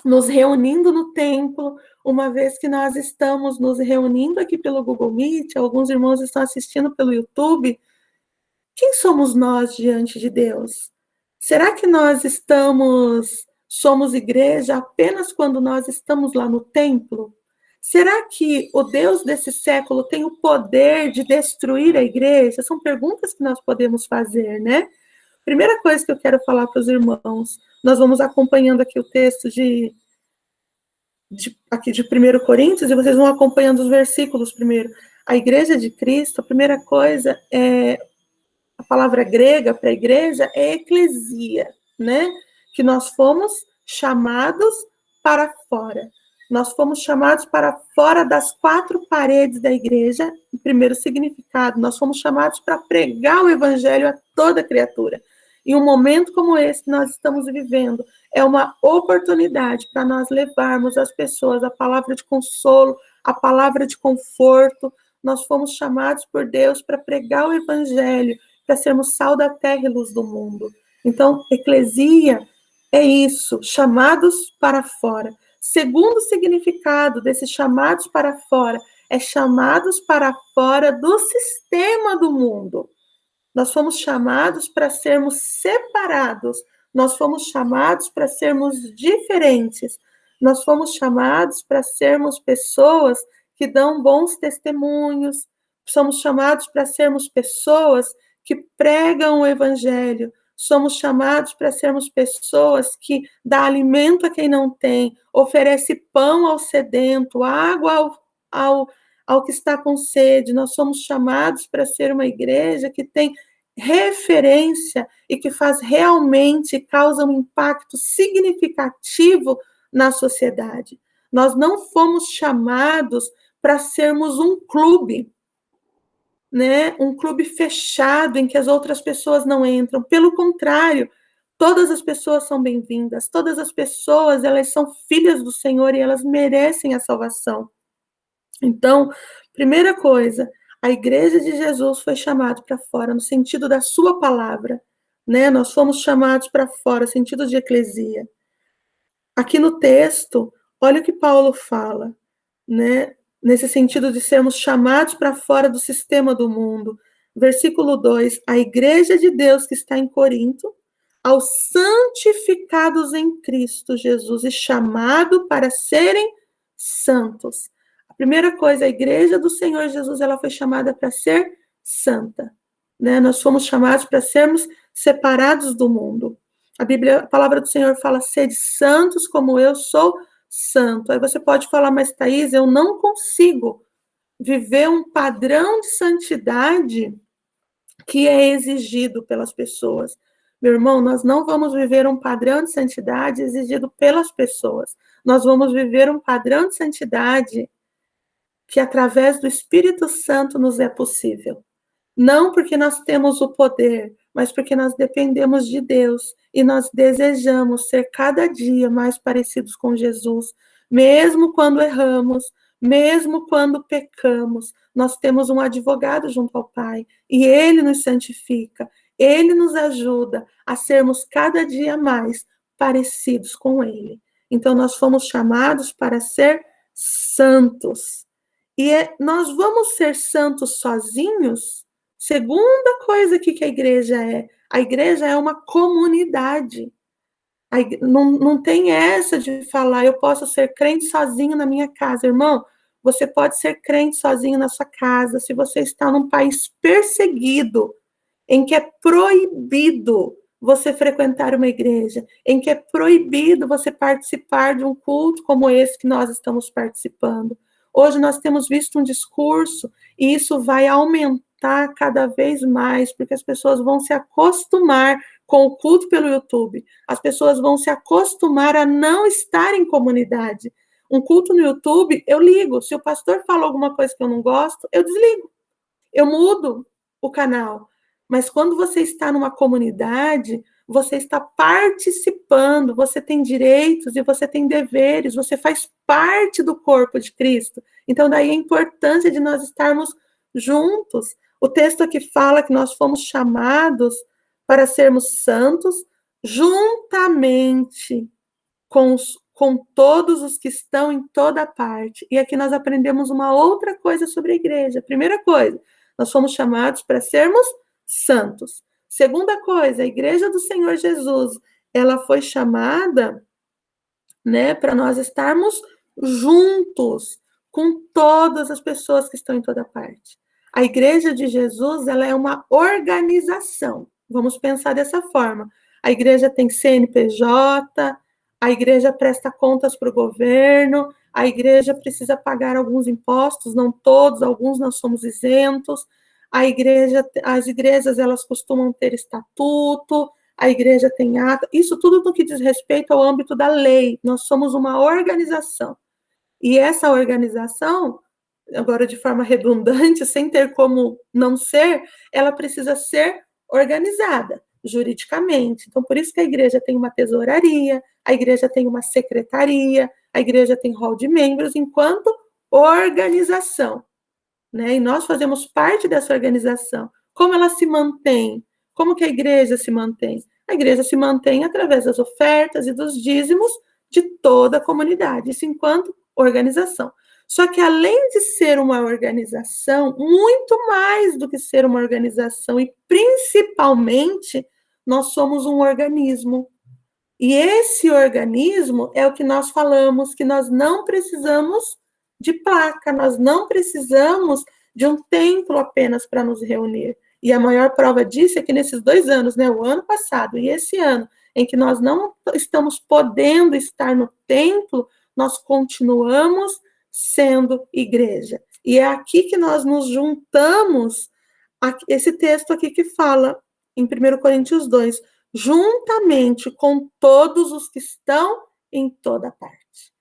nos reunindo no templo, uma vez que nós estamos nos reunindo aqui pelo Google Meet, alguns irmãos estão assistindo pelo YouTube, quem somos nós diante de Deus? Será que nós somos igreja apenas quando nós estamos lá no templo? Será que o Deus desse século tem o poder de destruir a igreja? São perguntas que nós podemos fazer, né? Primeira coisa que eu quero falar para os irmãos, nós vamos acompanhando aqui o texto aqui de 1 Coríntios, e vocês vão acompanhando os versículos primeiro. A igreja de Cristo, a primeira coisa é, a palavra grega para a igreja é eclesia, né? Que nós fomos chamados para fora. Nós fomos chamados para fora das quatro paredes da igreja, o primeiro significado. Nós fomos chamados para pregar o evangelho a toda criatura. E um momento como esse que nós estamos vivendo é uma oportunidade para nós levarmos às pessoas a palavra de consolo, a palavra de conforto. Nós fomos chamados por Deus para pregar o evangelho, para sermos sal da terra e luz do mundo. Então, eclesia é isso, chamados para fora. Segundo significado desses chamados para fora, é chamados para fora do sistema do mundo. Nós fomos chamados para sermos separados, nós fomos chamados para sermos diferentes, nós fomos chamados para sermos pessoas que dão bons testemunhos, somos chamados para sermos pessoas que pregam o evangelho, somos chamados para sermos pessoas que dão alimento a quem não tem, oferece pão ao sedento, água ao que está com sede. Nós somos chamados para ser uma igreja que tem referência e que faz realmente, causa um impacto significativo na sociedade. Nós não fomos chamados para sermos um clube, né? Um clube fechado em que as outras pessoas não entram. Pelo contrário, todas as pessoas são bem-vindas, todas as pessoas, elas são filhas do Senhor e elas merecem a salvação. Então, primeira coisa, a igreja de Jesus foi chamada para fora, no sentido da sua palavra, né? Nós fomos chamados para fora, no sentido de eclesia. Aqui no texto, olha o que Paulo fala, né? Nesse sentido de sermos chamados para fora do sistema do mundo. Versículo 2, a igreja de Deus que está em Corinto, aos santificados em Cristo Jesus e chamado para serem santos. A primeira coisa, a igreja do Senhor Jesus, ela foi chamada para ser santa, né? Nós fomos chamados para sermos separados do mundo. A palavra do Senhor fala, sede santos como eu sou santo. Aí você pode falar, mas Thaís, eu não consigo viver um padrão de santidade que é exigido pelas pessoas. Meu irmão, nós não vamos viver um padrão de santidade exigido pelas pessoas. Nós vamos viver um padrão de santidade que através do Espírito Santo nos é possível. Não porque nós temos o poder, mas porque nós dependemos de Deus e nós desejamos ser cada dia mais parecidos com Jesus. Mesmo quando erramos, mesmo quando pecamos, nós temos um advogado junto ao Pai e ele nos santifica, ele nos ajuda a sermos cada dia mais parecidos com ele. Então, nós fomos chamados para ser santos. E nós vamos ser santos sozinhos? Segunda coisa que a igreja é uma comunidade. Não tem essa de falar, eu posso ser crente sozinho na minha casa. Irmão, você pode ser crente sozinho na sua casa, se você está num país perseguido, em que é proibido você frequentar uma igreja, em que é proibido você participar de um culto como esse que nós estamos participando. Hoje nós temos visto um discurso, e isso vai aumentar cada vez mais, porque as pessoas vão se acostumar com o culto pelo YouTube. As pessoas vão se acostumar a não estar em comunidade. Um culto no YouTube, eu ligo. Se o pastor fala alguma coisa que eu não gosto, eu desligo. Eu mudo o canal. Mas quando você está numa comunidade, você está participando, você tem direitos e você tem deveres, você faz parte do corpo de Cristo. Então, daí a importância de nós estarmos juntos. O texto aqui fala que nós fomos chamados para sermos santos juntamente com todos os que estão em toda parte. E aqui nós aprendemos uma outra coisa sobre a igreja. Primeira coisa, nós fomos chamados para sermos santos. Segunda coisa, a igreja do Senhor Jesus, ela foi chamada, né, para nós estarmos juntos com todas as pessoas que estão em toda parte. A igreja de Jesus, ela é uma organização. Vamos pensar dessa forma. A igreja tem CNPJ, a igreja presta contas para o governo, a igreja precisa pagar alguns impostos, não todos, alguns nós somos isentos. As igrejas, elas costumam ter estatuto, a igreja tem ata, isso tudo no que diz respeito ao âmbito da lei. Nós somos uma organização. E essa organização, agora de forma redundante, sem ter como não ser, ela precisa ser organizada juridicamente. Então, por isso que a igreja tem uma tesouraria, a igreja tem uma secretaria, a igreja tem hall de membros, enquanto organização, né? E nós fazemos parte dessa organização. Como ela se mantém? Como que a igreja se mantém? A igreja se mantém através das ofertas e dos dízimos de toda a comunidade, isso enquanto organização. Só que além de ser uma organização, muito mais do que ser uma organização, e principalmente, nós somos um organismo. E esse organismo é o que nós falamos, que nós não precisamos de placa, nós não precisamos de um templo apenas para nos reunir. E a maior prova disso é que nesses 2 anos, né, o ano passado e esse ano, em que nós não estamos podendo estar no templo, nós continuamos sendo igreja. E é aqui que nós nos juntamos, esse texto aqui que fala, em 1 Coríntios 2, juntamente com todos os que estão em toda parte,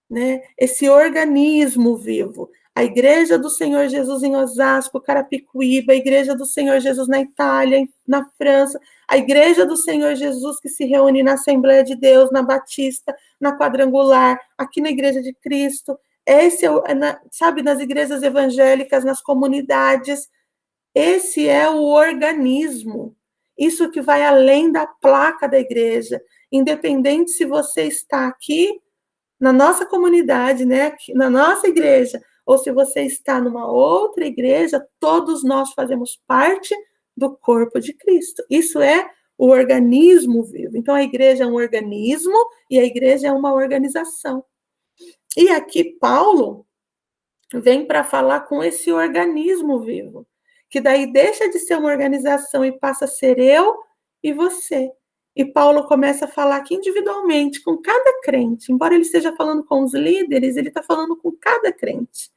né? Esse organismo vivo, a Igreja do Senhor Jesus em Osasco, Carapicuíba, a Igreja do Senhor Jesus na Itália, na França, a Igreja do Senhor Jesus que se reúne na Assembleia de Deus, na Batista, na Quadrangular, aqui na Igreja de Cristo, sabe, nas igrejas evangélicas, nas comunidades, esse é o organismo, isso que vai além da placa da igreja, independente se você está aqui na nossa comunidade, né, na nossa igreja, ou se você está numa outra igreja, todos nós fazemos parte do corpo de Cristo. Isso é o organismo vivo. Então, a igreja é um organismo e a igreja é uma organização. E aqui Paulo vem para falar com esse organismo vivo, que daí deixa de ser uma organização e passa a ser eu e você. E Paulo começa a falar aqui individualmente, com cada crente. Embora ele esteja falando com os líderes, ele está falando com cada crente,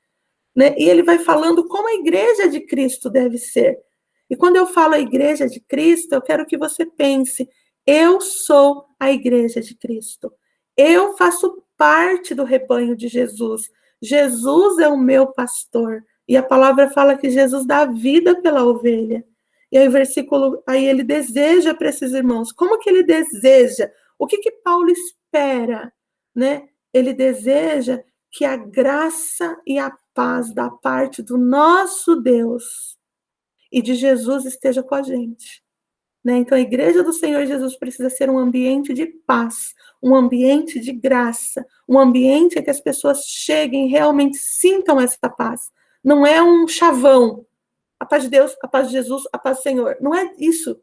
né? E ele vai falando como a igreja de Cristo deve ser. E quando eu falo a igreja de Cristo, eu quero que você pense, eu sou a igreja de Cristo. Eu faço parte do rebanho de Jesus. Jesus é o meu pastor. E a palavra fala que Jesus dá vida pela ovelha. E aí o versículo, aí ele deseja para esses irmãos. Como que ele deseja? O que Paulo espera, né? Ele deseja que a graça e a paz da parte do nosso Deus e de Jesus esteja com a gente, né? Então a igreja do Senhor Jesus precisa ser um ambiente de paz, um ambiente de graça, um ambiente em que as pessoas cheguem e realmente sintam essa paz. Não é um chavão, a paz de Deus, a paz de Jesus, a paz do Senhor. Não é isso,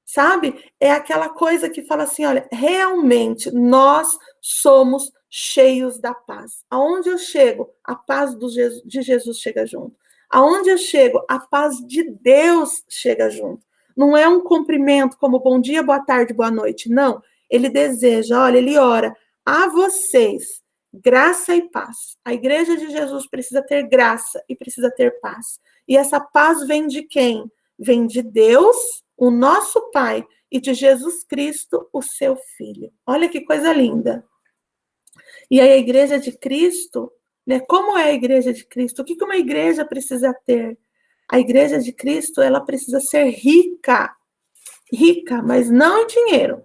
sabe? É aquela coisa que fala assim, olha, realmente nós somos cheios da paz. Aonde eu chego, a paz de Jesus chega junto. Aonde eu chego, a paz de Deus chega junto. Não é um cumprimento como bom dia, boa tarde, boa noite. Não. Ele deseja, olha, ele ora a vocês graça e paz. A igreja de Jesus precisa ter graça e precisa ter paz. E essa paz vem de quem? Vem de Deus, o nosso Pai, e de Jesus Cristo, o seu Filho. Olha que coisa linda. E aí a igreja de Cristo, né? Como é a igreja de Cristo? O que uma igreja precisa ter? A igreja de Cristo, ela precisa ser rica, mas não em dinheiro.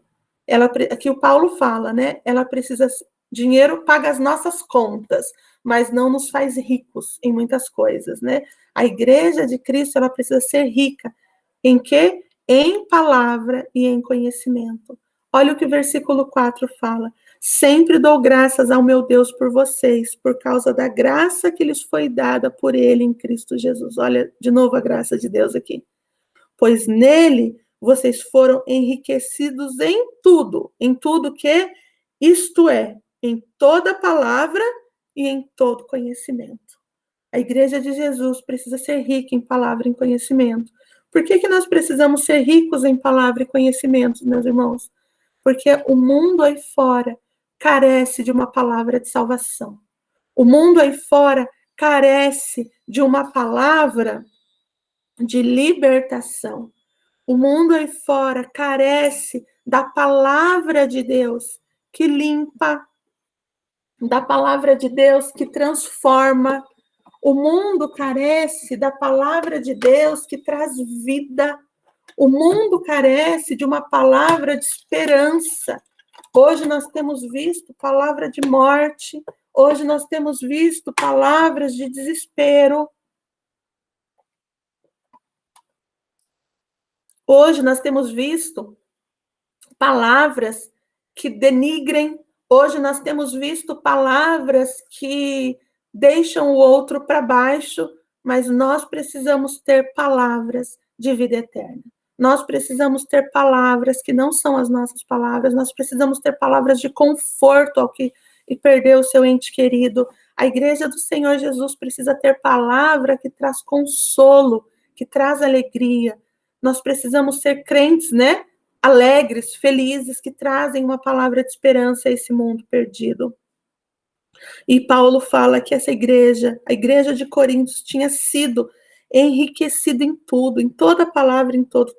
Aqui o Paulo fala, né? Ela precisa, dinheiro paga as nossas contas, mas não nos faz ricos em muitas coisas, né? A igreja de Cristo, ela precisa ser rica. Em quê? Em palavra e em conhecimento. Olha o que o versículo 4 fala. Sempre dou graças ao meu Deus por vocês, por causa da graça que lhes foi dada por ele em Cristo Jesus. Olha, de novo a graça de Deus aqui. Pois nele vocês foram enriquecidos em tudo que, isto é, em toda palavra e em todo conhecimento. A igreja de Jesus precisa ser rica em palavra e em conhecimento. Por que nós precisamos ser ricos em palavra e conhecimento, meus irmãos? Porque o mundo aí fora carece de uma palavra de salvação. O mundo aí fora carece de uma palavra de libertação. O mundo aí fora carece da palavra de Deus que limpa, da palavra de Deus que transforma. O mundo carece da palavra de Deus que traz vida. O mundo carece de uma palavra de esperança. Hoje nós temos visto palavra de morte. Hoje nós temos visto palavras de desespero. Hoje nós temos visto palavras que denigrem. Hoje nós temos visto palavras que deixam o outro para baixo, mas nós precisamos ter palavras de vida eterna. Nós precisamos ter palavras que não são as nossas palavras, nós precisamos ter palavras de conforto ao que perdeu o seu ente querido. A igreja do Senhor Jesus precisa ter palavra que traz consolo, que traz alegria. Nós precisamos ser crentes, né? Alegres, felizes, que trazem uma palavra de esperança a esse mundo perdido. E Paulo fala que essa igreja, a igreja de Corinto, tinha sido enriquecida em tudo, em toda palavra, em todo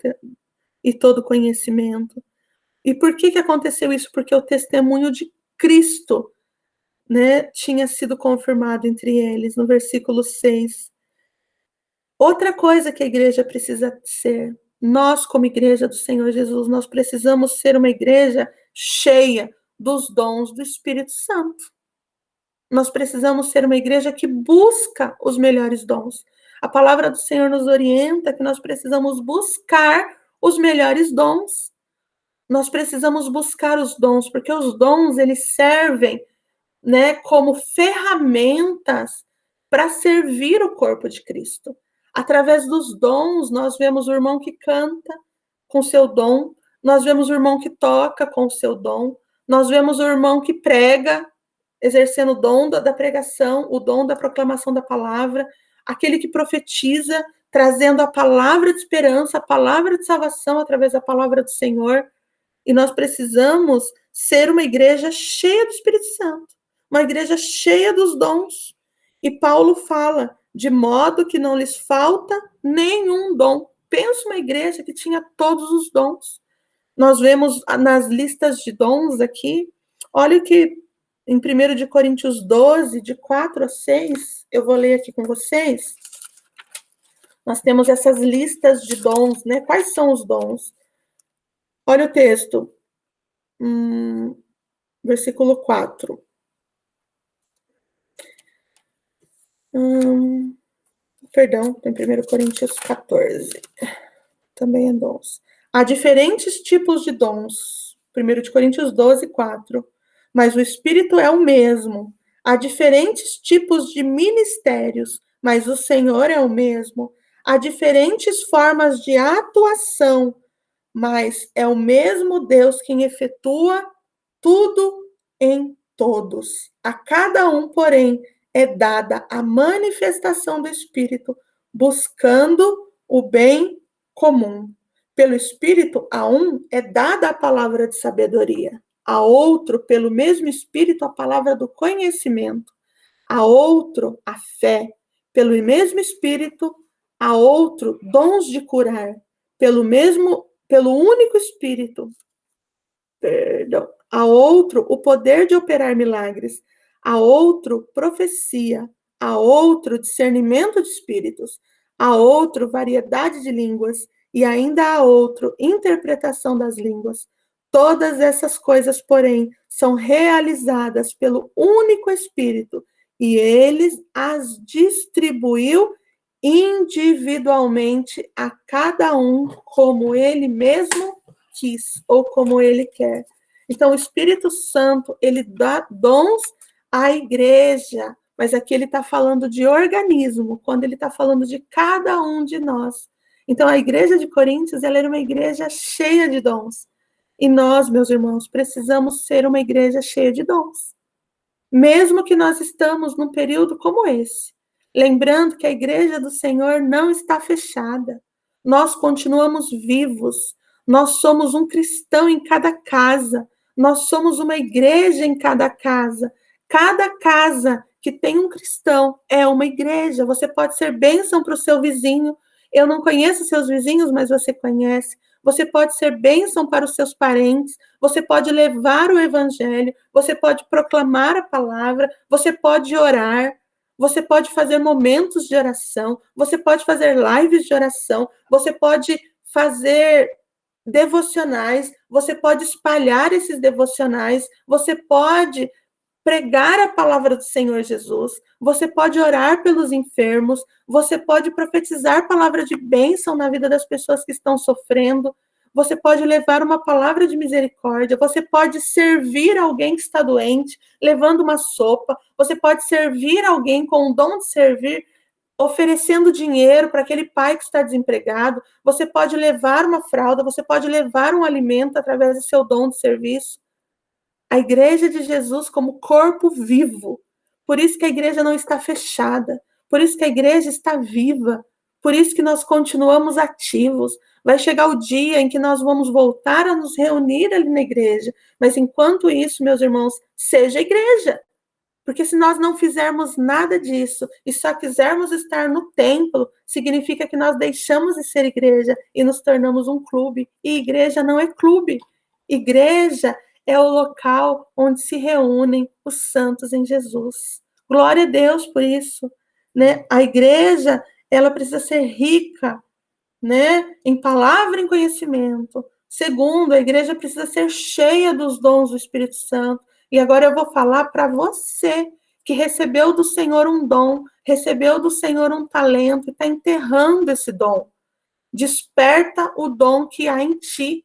e todo conhecimento. E por que aconteceu isso? Porque o testemunho de Cristo, né, tinha sido confirmado entre eles, no versículo 6. Outra coisa que a igreja precisa ser, nós como igreja do Senhor Jesus, nós precisamos ser uma igreja cheia dos dons do Espírito Santo. Nós precisamos ser uma igreja que busca os melhores dons. A palavra do Senhor nos orienta que nós precisamos buscar os melhores dons. Nós precisamos buscar os dons, porque os dons, eles servem, né, como ferramentas para servir o corpo de Cristo. Através dos dons, nós vemos o irmão que canta com seu dom, nós vemos o irmão que toca com o seu dom, nós vemos o irmão que prega, exercendo o dom da pregação, o dom da proclamação da palavra, aquele que profetiza, trazendo a palavra de esperança, a palavra de salvação através da palavra do Senhor. E nós precisamos ser uma igreja cheia do Espírito Santo, uma igreja cheia dos dons. E Paulo fala, de modo que não lhes falta nenhum dom. Pensa uma igreja que tinha todos os dons. Nós vemos nas listas de dons aqui, olha o que em 1 de Coríntios 12, de 4 a 6, eu vou ler aqui com vocês. Nós temos essas listas de dons, né? Quais são os dons? Olha o texto, versículo 4. Perdão, tem 1 Coríntios 14. Também é dons. Há diferentes tipos de dons. 1 de Coríntios 12, 4. Mas o Espírito é o mesmo. Há diferentes tipos de ministérios, mas o Senhor é o mesmo. Há diferentes formas de atuação, mas é o mesmo Deus quem efetua tudo em todos. A cada um, porém, é dada a manifestação do Espírito, buscando o bem comum. Pelo Espírito, a um é dada a palavra de sabedoria, a outro, pelo mesmo Espírito, a palavra do conhecimento, a outro, a fé, pelo mesmo Espírito, a outro, dons de curar, pelo único Espírito, a outro, o poder de operar milagres, a outro, profecia, a outro, discernimento de espíritos, a outro, variedade de línguas, e ainda a outro, interpretação das línguas. Todas essas coisas, porém, são realizadas pelo único Espírito, e ele as distribuiu individualmente a cada um, como ele mesmo quis, ou como ele quer. Então, o Espírito Santo, ele dá dons à igreja, mas aqui ele está falando de organismo, quando ele está falando de cada um de nós. Então, a igreja de Coríntios, ela era uma igreja cheia de dons. E nós, meus irmãos, precisamos ser uma igreja cheia de dons. Mesmo que nós estamos num período como esse. Lembrando que a igreja do Senhor não está fechada. Nós continuamos vivos. Nós somos um cristão em cada casa. Nós somos uma igreja em cada casa. Cada casa que tem um cristão é uma igreja. Você pode ser bênção para o seu vizinho. Eu não conheço seus vizinhos, mas você conhece. Você pode ser bênção para os seus parentes, você pode levar o evangelho, você pode proclamar a palavra, você pode orar, você pode fazer momentos de oração, você pode fazer lives de oração, você pode fazer devocionais, você pode espalhar esses devocionais, você pode pregar a palavra do Senhor Jesus, você pode orar pelos enfermos, você pode profetizar palavra de bênção na vida das pessoas que estão sofrendo, você pode levar uma palavra de misericórdia, você pode servir alguém que está doente, levando uma sopa, você pode servir alguém com o dom de servir, oferecendo dinheiro para aquele pai que está desempregado, você pode levar uma fralda, você pode levar um alimento através do seu dom de serviço. A igreja de Jesus como corpo vivo. Por isso que a igreja não está fechada. Por isso que a igreja está viva. Por isso que nós continuamos ativos. Vai chegar o dia em que nós vamos voltar a nos reunir ali na igreja. Mas enquanto isso, meus irmãos, seja igreja. Porque se nós não fizermos nada disso e só quisermos estar no templo, significa que nós deixamos de ser igreja e nos tornamos um clube. E igreja não é clube. Igreja é o local onde se reúnem os santos em Jesus. Glória a Deus por isso, né? A igreja, ela precisa ser rica, né, em palavra e em conhecimento. Segundo, a igreja precisa ser cheia dos dons do Espírito Santo. E agora eu vou falar para você que recebeu do Senhor um dom, recebeu do Senhor um talento e está enterrando esse dom. Desperta o dom que há em ti.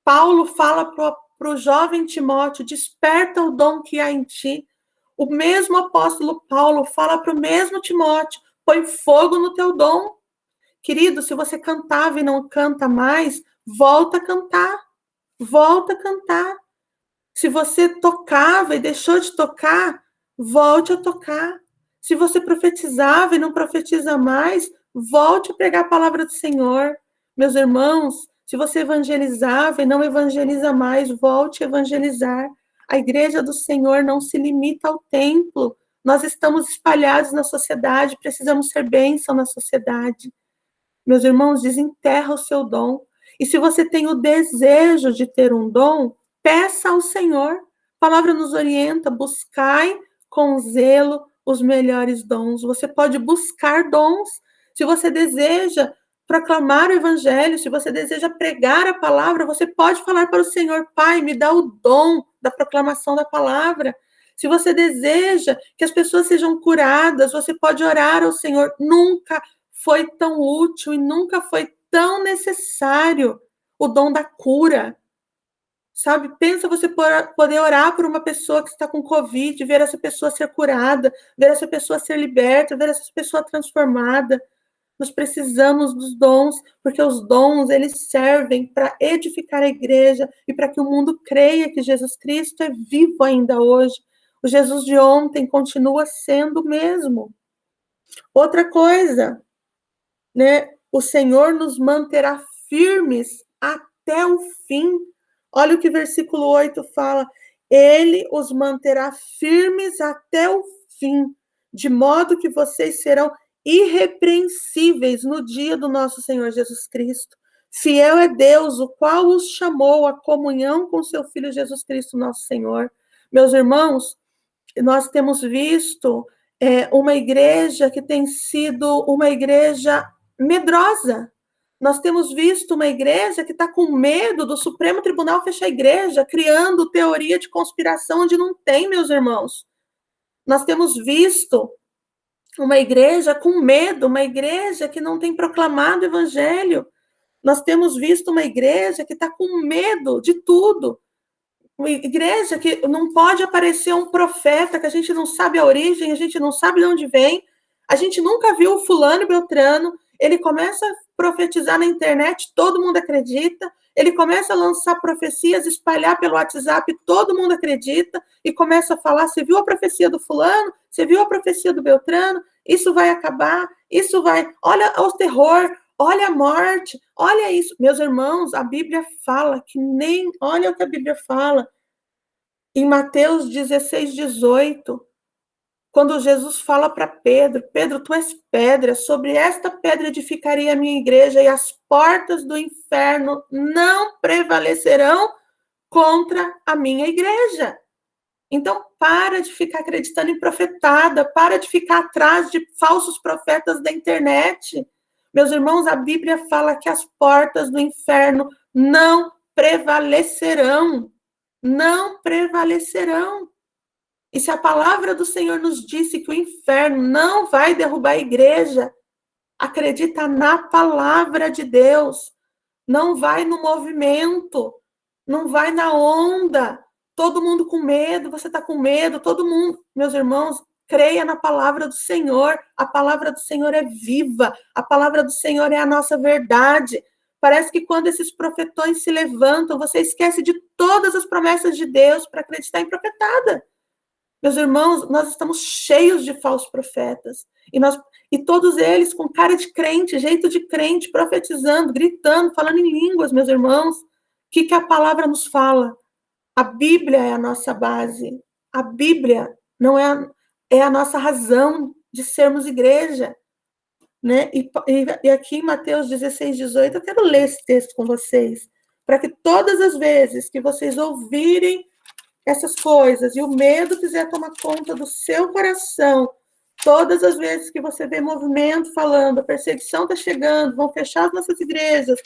Paulo fala para o jovem Timóteo, desperta o dom que há em ti. O mesmo apóstolo Paulo fala para o mesmo Timóteo, põe fogo no teu dom. Querido, se você cantava e não canta mais, volta a cantar. Volta a cantar. Se você tocava e deixou de tocar, volte a tocar. Se você profetizava e não profetiza mais, volte a pregar a palavra do Senhor. Meus irmãos, se você evangelizava e não evangeliza mais, volte a evangelizar. A igreja do Senhor não se limita ao templo. Nós estamos espalhados na sociedade, precisamos ser bênção na sociedade. Meus irmãos, desenterra o seu dom. E se você tem o desejo de ter um dom, peça ao Senhor. A palavra nos orienta, buscai com zelo os melhores dons. Você pode buscar dons. Se você deseja proclamar o evangelho, se você deseja pregar a palavra, você pode falar para o Senhor, Pai, me dá o dom da proclamação da palavra. Se você deseja que as pessoas sejam curadas, você pode orar ao Senhor. Nunca foi tão útil e nunca foi tão necessário o dom da cura. Sabe? Pensa você poder orar por uma pessoa que está com Covid, ver essa pessoa ser curada, ver essa pessoa ser liberta, ver essa pessoa transformada. Nós precisamos dos dons, porque os dons, eles servem para edificar a igreja e para que o mundo creia que Jesus Cristo é vivo ainda hoje. O Jesus de ontem continua sendo o mesmo. Outra coisa, né? O Senhor nos manterá firmes até o fim. Olha o que versículo 8 fala. Ele os manterá firmes até o fim, de modo que vocês serão irrepreensíveis no dia do nosso Senhor Jesus Cristo. Fiel é Deus, o qual os chamou à comunhão com seu Filho Jesus Cristo, nosso Senhor. Meus irmãos, nós temos visto uma igreja que tem sido uma igreja medrosa. Nós temos visto uma igreja que está com medo do Supremo Tribunal fechar a igreja, criando teoria de conspiração onde não tem, meus irmãos. Nós temos visto uma igreja com medo, uma igreja que não tem proclamado o evangelho. Nós temos visto uma igreja que está com medo de tudo. Uma igreja que não pode aparecer um profeta que a gente não sabe a origem, a gente não sabe de onde vem, a gente nunca viu o fulano e Beltrano, ele começa a profetizar na internet, todo mundo acredita, ele começa a lançar profecias, espalhar pelo WhatsApp, todo mundo acredita, e começa a falar, você viu a profecia do fulano? Você viu a profecia do Beltrano? Isso vai acabar, isso vai... Olha o terror, olha a morte, olha isso. Meus irmãos, a Bíblia fala que nem... Olha o que a Bíblia fala. Em Mateus 16, 18, quando Jesus fala para Pedro, Pedro, tu és pedra, sobre esta pedra edificarei a minha igreja e as portas do inferno não prevalecerão contra a minha igreja. Então, para de ficar acreditando em profetada, para de ficar atrás de falsos profetas da internet. Meus irmãos, a Bíblia fala que as portas do inferno não prevalecerão. Não prevalecerão. E se a palavra do Senhor nos disse que o inferno não vai derrubar a igreja, acredita na palavra de Deus. Não vai no movimento, não vai na onda. Todo mundo com medo, você está com medo, todo mundo. Meus irmãos, creia na palavra do Senhor. A palavra do Senhor é viva, a palavra do Senhor é a nossa verdade. Parece que quando esses profetões se levantam, você esquece de todas as promessas de Deus para acreditar em profetada. Meus irmãos, nós estamos cheios de falsos profetas. E todos eles com cara de crente, jeito de crente, profetizando, gritando, falando em línguas, meus irmãos. O que a palavra nos fala? A Bíblia é a nossa base. A Bíblia não é é a nossa razão de sermos igreja, né? E aqui em Mateus 16, 18, eu quero ler esse texto com vocês, para que todas as vezes que vocês ouvirem essas coisas e o medo quiser tomar conta do seu coração, todas as vezes que você vê movimento falando, a perseguição está chegando, vão fechar as nossas igrejas,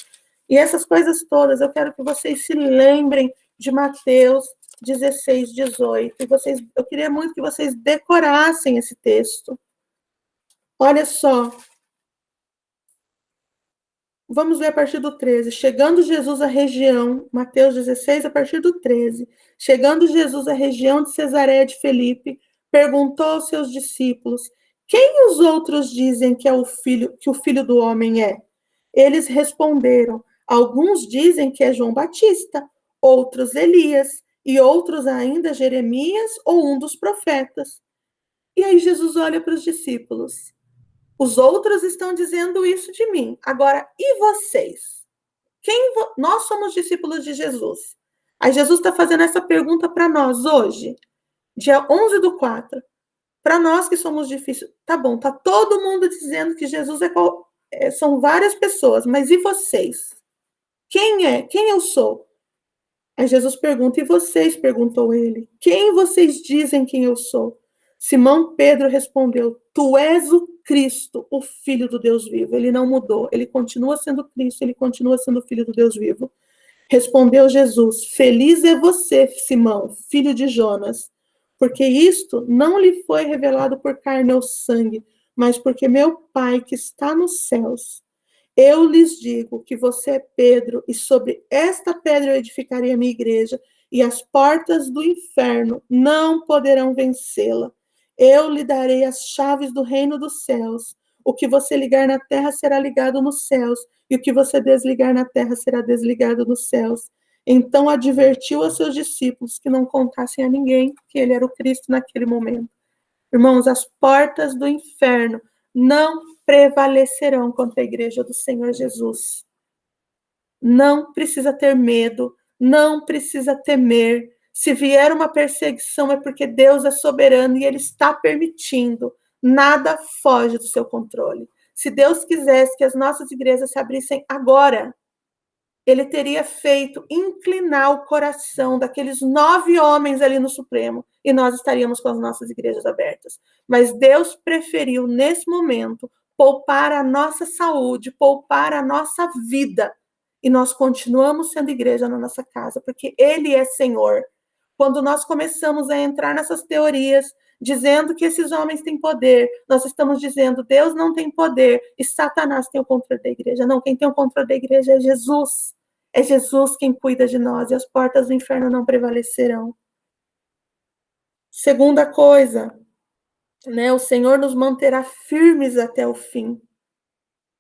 e essas coisas todas, eu quero que vocês se lembrem de Mateus 16, 18. Eu queria muito que vocês decorassem esse texto. Olha só. Vamos ver a partir do 13. Chegando Jesus à região, Mateus 16, a partir do 13. Chegando Jesus à região de Cesareia de Filipe, perguntou aos seus discípulos: quem os outros dizem que o filho do homem é? Eles responderam: alguns dizem que é João Batista, outros Elias, e outros ainda Jeremias ou um dos profetas. E aí Jesus olha para os discípulos. Os outros estão dizendo isso de mim. Agora, e vocês? Nós somos discípulos de Jesus. Aí Jesus está fazendo essa pergunta para nós hoje, dia 11/4. Para nós que somos difíceis. Tá bom, tá todo mundo dizendo que Jesus são várias pessoas, mas e vocês? Quem é? Quem eu sou? Aí Jesus pergunta, e vocês? Perguntou ele. Quem vocês dizem quem eu sou? Simão Pedro respondeu, tu és o Cristo, o Filho do Deus vivo. Ele não mudou, ele continua sendo Cristo, ele continua sendo o Filho do Deus vivo. Respondeu Jesus, feliz é você, Simão, filho de Jonas, porque isto não lhe foi revelado por carne ou sangue, mas porque meu Pai que está nos céus. Eu lhes digo que você é Pedro, e sobre esta pedra eu edificarei a minha igreja, e as portas do inferno não poderão vencê-la. Eu lhe darei as chaves do reino dos céus. O que você ligar na terra será ligado nos céus, e o que você desligar na terra será desligado nos céus. Então advertiu aos seus discípulos que não contassem a ninguém que ele era o Cristo naquele momento. Irmãos, as portas do inferno não prevalecerão contra a igreja do Senhor Jesus. Não precisa ter medo, não precisa temer. Se vier uma perseguição é porque Deus é soberano e Ele está permitindo. Nada foge do seu controle. Se Deus quisesse que as nossas igrejas se abrissem agora, Ele teria feito inclinar o coração daqueles 9 homens ali no Supremo e nós estaríamos com as nossas igrejas abertas. Mas Deus preferiu, nesse momento, poupar a nossa saúde, poupar a nossa vida. E nós continuamos sendo igreja na nossa casa, porque Ele é Senhor. Quando nós começamos a entrar nessas teorias, dizendo que esses homens têm poder, nós estamos dizendo, Deus não tem poder, e Satanás tem o controle da igreja. Não, quem tem o controle da igreja é Jesus. É Jesus quem cuida de nós, e as portas do inferno não prevalecerão. Segunda coisa, né, o Senhor nos manterá firmes até o fim.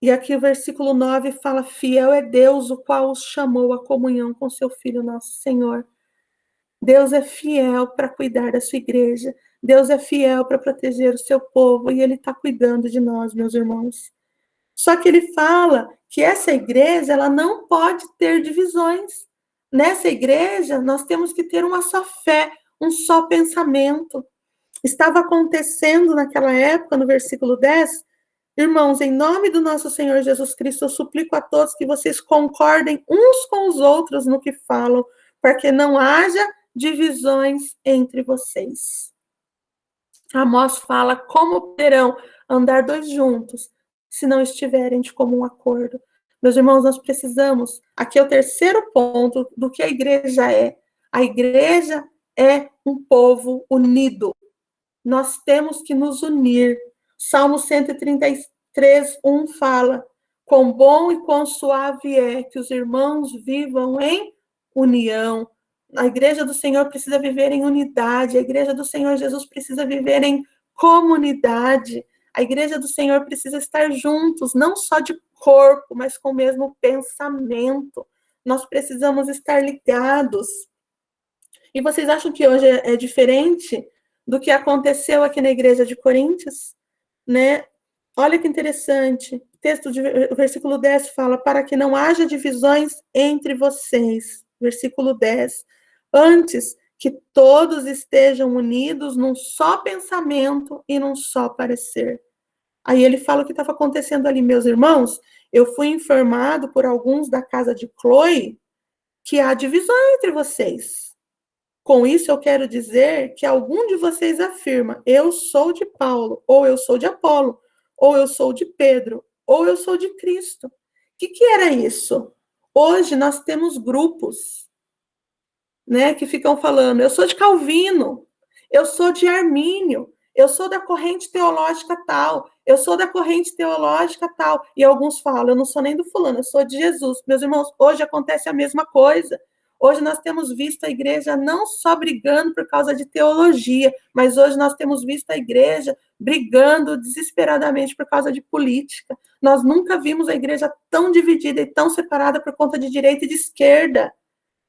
E aqui o versículo 9 fala, fiel é Deus, o qual os chamou à comunhão com seu Filho, nosso Senhor. Deus é fiel para cuidar da sua igreja. Deus é fiel para proteger o seu povo. E Ele está cuidando de nós, meus irmãos. Só que Ele fala que essa igreja ela não pode ter divisões. Nessa igreja, nós temos que ter uma só fé, um só pensamento. Estava acontecendo naquela época, no versículo 10, irmãos, em nome do nosso Senhor Jesus Cristo, eu suplico a todos que vocês concordem uns com os outros no que falam, para que não haja divisões entre vocês. Amós fala, como poderão andar 2 juntos, se não estiverem de comum acordo? Meus irmãos, nós precisamos, aqui é o terceiro ponto do que a igreja é. A igreja é um povo unido. Nós temos que nos unir. Salmo 133, 1 fala, quão bom e quão suave é que os irmãos vivam em união. A igreja do Senhor precisa viver em unidade, a igreja do Senhor Jesus precisa viver em comunidade, a igreja do Senhor precisa estar juntos, não só de corpo, mas com o mesmo pensamento. Nós precisamos estar ligados. E vocês acham que hoje é diferente do que aconteceu aqui na igreja de Coríntios? Né? Olha que interessante, o versículo 10 fala, para que não haja divisões entre vocês, versículo 10, antes que todos estejam unidos num só pensamento e num só parecer. Aí ele fala o que estava acontecendo ali, meus irmãos. Eu fui informado por alguns da casa de Chloe que há divisão entre vocês. Com isso, eu quero dizer que algum de vocês afirma, eu sou de Paulo, ou eu sou de Apolo, ou eu sou de Pedro, ou eu sou de Cristo. O que era isso? Hoje nós temos grupos, né, que ficam falando, eu sou de Calvino, eu sou de Armínio, eu sou da corrente teológica tal, eu sou da corrente teológica tal. E alguns falam, eu não sou nem do fulano, eu sou de Jesus. Meus irmãos, hoje acontece a mesma coisa. Hoje nós temos visto a igreja não só brigando por causa de teologia, mas hoje nós temos visto a igreja brigando desesperadamente por causa de política. Nós nunca vimos a igreja tão dividida e tão separada por conta de direita e de esquerda.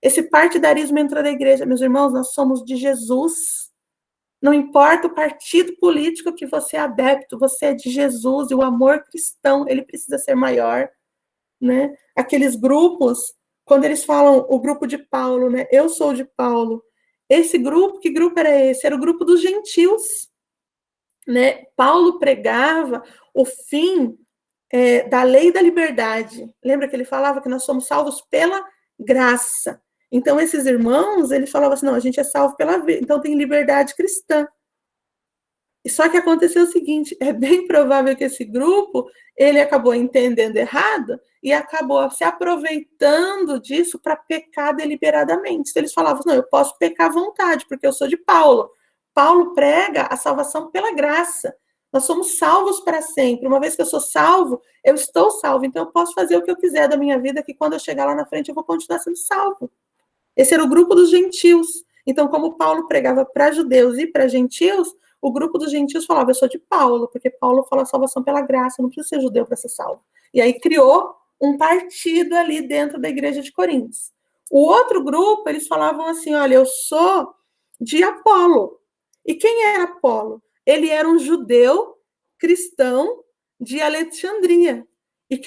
Esse partidarismo entrou na igreja. Meus irmãos, nós somos de Jesus. Não importa o partido político que você é adepto, você é de Jesus, e o amor cristão, ele precisa ser maior, né? Aqueles grupos, quando eles falam o grupo de Paulo, né? Eu sou de Paulo. Esse grupo, que grupo era esse? Era o grupo dos gentios, né? Paulo pregava o fim da lei da liberdade. Lembra que ele falava que nós somos salvos pela graça. Então, esses irmãos, eles falavam assim, não, a gente é salvo pela vida, então tem liberdade cristã. E só que aconteceu o seguinte, é bem provável que esse grupo, ele acabou entendendo errado e acabou se aproveitando disso para pecar deliberadamente. Então, eles falavam, não, eu posso pecar à vontade, porque eu sou de Paulo. Paulo prega a salvação pela graça. Nós somos salvos para sempre. Uma vez que eu sou salvo, eu estou salvo. Então, eu posso fazer o que eu quiser da minha vida, que quando eu chegar lá na frente, eu vou continuar sendo salvo. Esse era o grupo dos gentios. Então, como Paulo pregava para judeus e para gentios, o grupo dos gentios falava, eu sou de Paulo, porque Paulo fala salvação pela graça, não precisa ser judeu para ser salvo. E aí criou um partido ali dentro da igreja de Coríntios. O outro grupo, eles falavam assim, olha, eu sou de Apolo. E quem era Apolo? Ele era um judeu cristão de Alexandria. E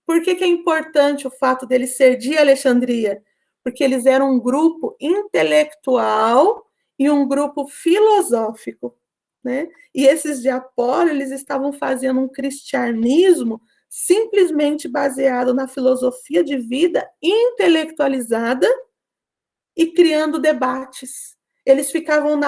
por que é importante o fato dele ser de Alexandria? Porque eles eram um grupo intelectual e um grupo filosófico, né? E esses de Apolo, eles estavam fazendo um cristianismo simplesmente baseado na filosofia de vida intelectualizada e criando debates. Eles ficavam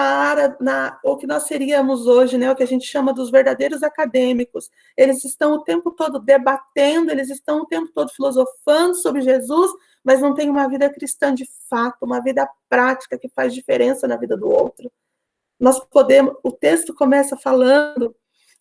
o que nós seríamos hoje, né, o que a gente chama dos verdadeiros acadêmicos. Eles estão o tempo todo debatendo, eles estão o tempo todo filosofando sobre Jesus, mas não tem uma vida cristã de fato, uma vida prática que faz diferença na vida do outro. O texto começa falando,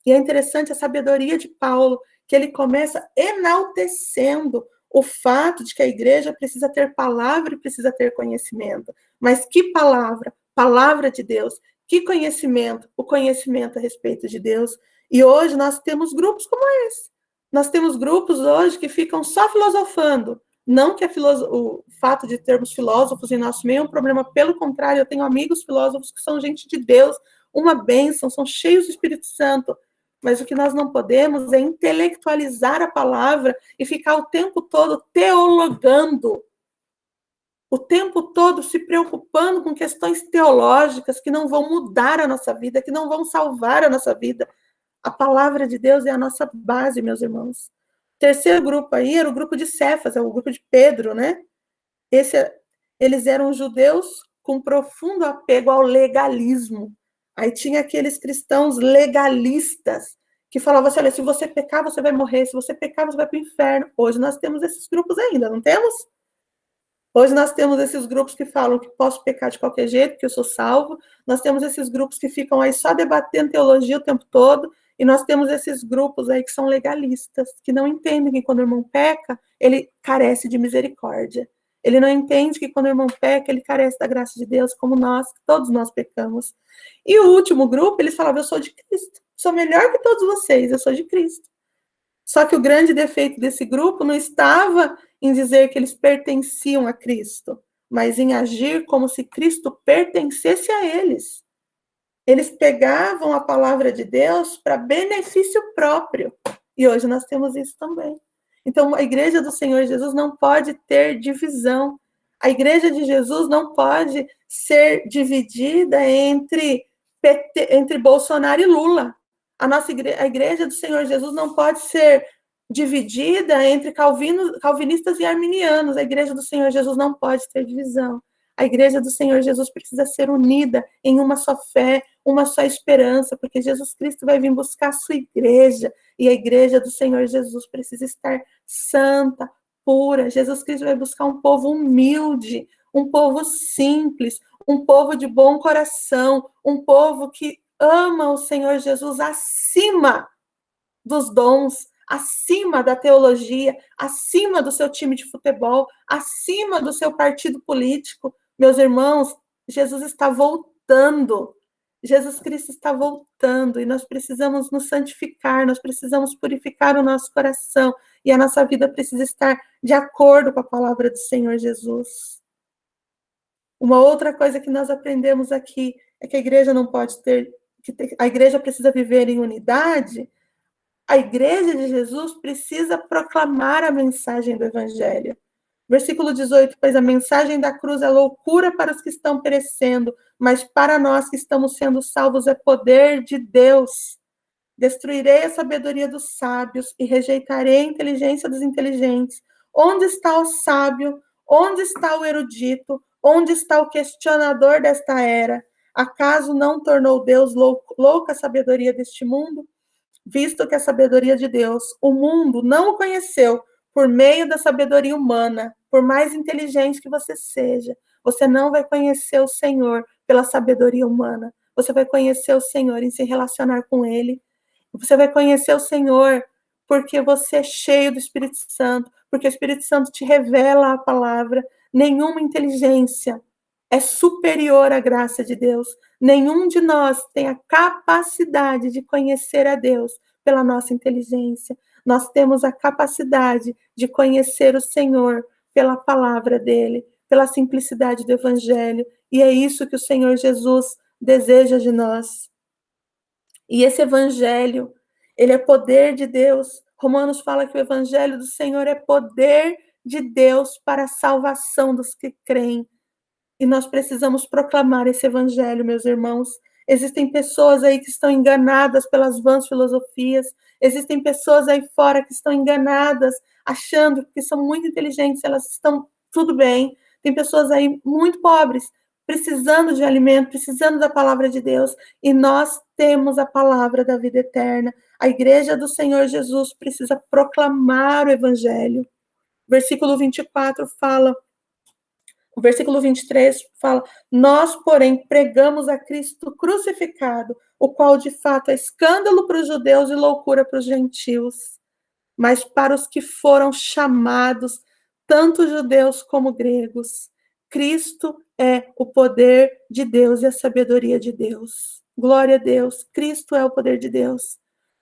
e é interessante a sabedoria de Paulo, que ele começa enaltecendo o fato de que a igreja precisa ter palavra e precisa ter conhecimento. Mas que palavra? Palavra de Deus. Que conhecimento? O conhecimento a respeito de Deus. E hoje nós temos grupos como esse. Nós temos grupos hoje que ficam só filosofando. Não que o fato de termos filósofos em nosso meio é um problema, pelo contrário, eu tenho amigos filósofos que são gente de Deus, uma bênção, são cheios do Espírito Santo. Mas o que nós não podemos é intelectualizar a palavra e ficar o tempo todo teologando, o tempo todo se preocupando com questões teológicas que não vão mudar a nossa vida, que não vão salvar a nossa vida. A palavra de Deus é a nossa base, meus irmãos. O terceiro grupo aí era o grupo de Cefas, é o grupo de Pedro, né? Eles eram judeus com profundo apego ao legalismo. Aí tinha aqueles cristãos legalistas que falavam assim, olha, se você pecar, você vai morrer, se você pecar, você vai para o inferno. Hoje nós temos esses grupos ainda, não temos? Hoje nós temos esses grupos que falam que posso pecar de qualquer jeito, que eu sou salvo. Nós temos esses grupos que ficam aí só debatendo teologia o tempo todo. E nós temos esses grupos aí que são legalistas, que não entendem que quando o irmão peca, ele carece de misericórdia. Ele não entende que quando o irmão peca, ele carece da graça de Deus, como nós, todos nós pecamos. E o último grupo, eles falavam, eu sou de Cristo. Sou melhor que todos vocês, eu sou de Cristo. Só que o grande defeito desse grupo não estava em dizer que eles pertenciam a Cristo, mas em agir como se Cristo pertencesse a eles. Eles pegavam a palavra de Deus para benefício próprio. E hoje nós temos isso também. Então, a igreja do Senhor Jesus não pode ter divisão. A igreja de Jesus não pode ser dividida entre Bolsonaro e Lula. A igreja do Senhor Jesus não pode ser dividida entre calvinistas e arminianos. A igreja do Senhor Jesus não pode ter divisão. A igreja do Senhor Jesus precisa ser unida em uma só fé, uma só esperança, porque Jesus Cristo vai vir buscar a sua igreja, e a igreja do Senhor Jesus precisa estar santa, pura. Jesus Cristo vai buscar um povo humilde, um povo simples, um povo de bom coração, um povo que ama o Senhor Jesus acima dos dons, acima da teologia, acima do seu time de futebol, acima do seu partido político. Meus irmãos, Jesus está voltando. Jesus Cristo está voltando e nós precisamos nos santificar, nós precisamos purificar o nosso coração e a nossa vida precisa estar de acordo com a palavra do Senhor Jesus. Uma outra coisa que nós aprendemos aqui é que a igreja não pode ter, a igreja precisa viver em unidade. A igreja de Jesus precisa proclamar a mensagem do evangelho. Versículo 18, pois a mensagem da cruz é loucura para os que estão perecendo, mas para nós que estamos sendo salvos é poder de Deus. Destruirei a sabedoria dos sábios e rejeitarei a inteligência dos inteligentes. Onde está o sábio? Onde está o erudito? Onde está o questionador desta era? Acaso não tornou Deus louca a sabedoria deste mundo? Visto que a sabedoria de Deus, o mundo não o conheceu por meio da sabedoria humana, por mais inteligente que você seja, você não vai conhecer o Senhor pela sabedoria humana. Você vai conhecer o Senhor em se relacionar com Ele. Você vai conhecer o Senhor porque você é cheio do Espírito Santo, porque o Espírito Santo te revela a palavra. Nenhuma inteligência é superior à graça de Deus. Nenhum de nós tem a capacidade de conhecer a Deus pela nossa inteligência. Nós temos a capacidade de conhecer o Senhor pela palavra dele, pela simplicidade do evangelho. E é isso que o Senhor Jesus deseja de nós. E esse evangelho, ele é poder de Deus. Romanos fala que o evangelho do Senhor é poder de Deus para a salvação dos que creem. E nós precisamos proclamar esse evangelho, meus irmãos. Existem pessoas aí que estão enganadas pelas vãs filosofias. Existem pessoas aí fora que estão enganadas, achando que são muito inteligentes, elas estão tudo bem. Tem pessoas aí muito pobres, precisando de alimento, precisando da palavra de Deus. E nós temos a palavra da vida eterna. A igreja do Senhor Jesus precisa proclamar o evangelho. Versículo 24 fala... O versículo 23 fala, nós, porém, pregamos a Cristo crucificado, o qual, de fato, é escândalo para os judeus e loucura para os gentios. Mas para os que foram chamados, tanto judeus como gregos, Cristo é o poder de Deus e a sabedoria de Deus. Glória a Deus, Cristo é o poder de Deus.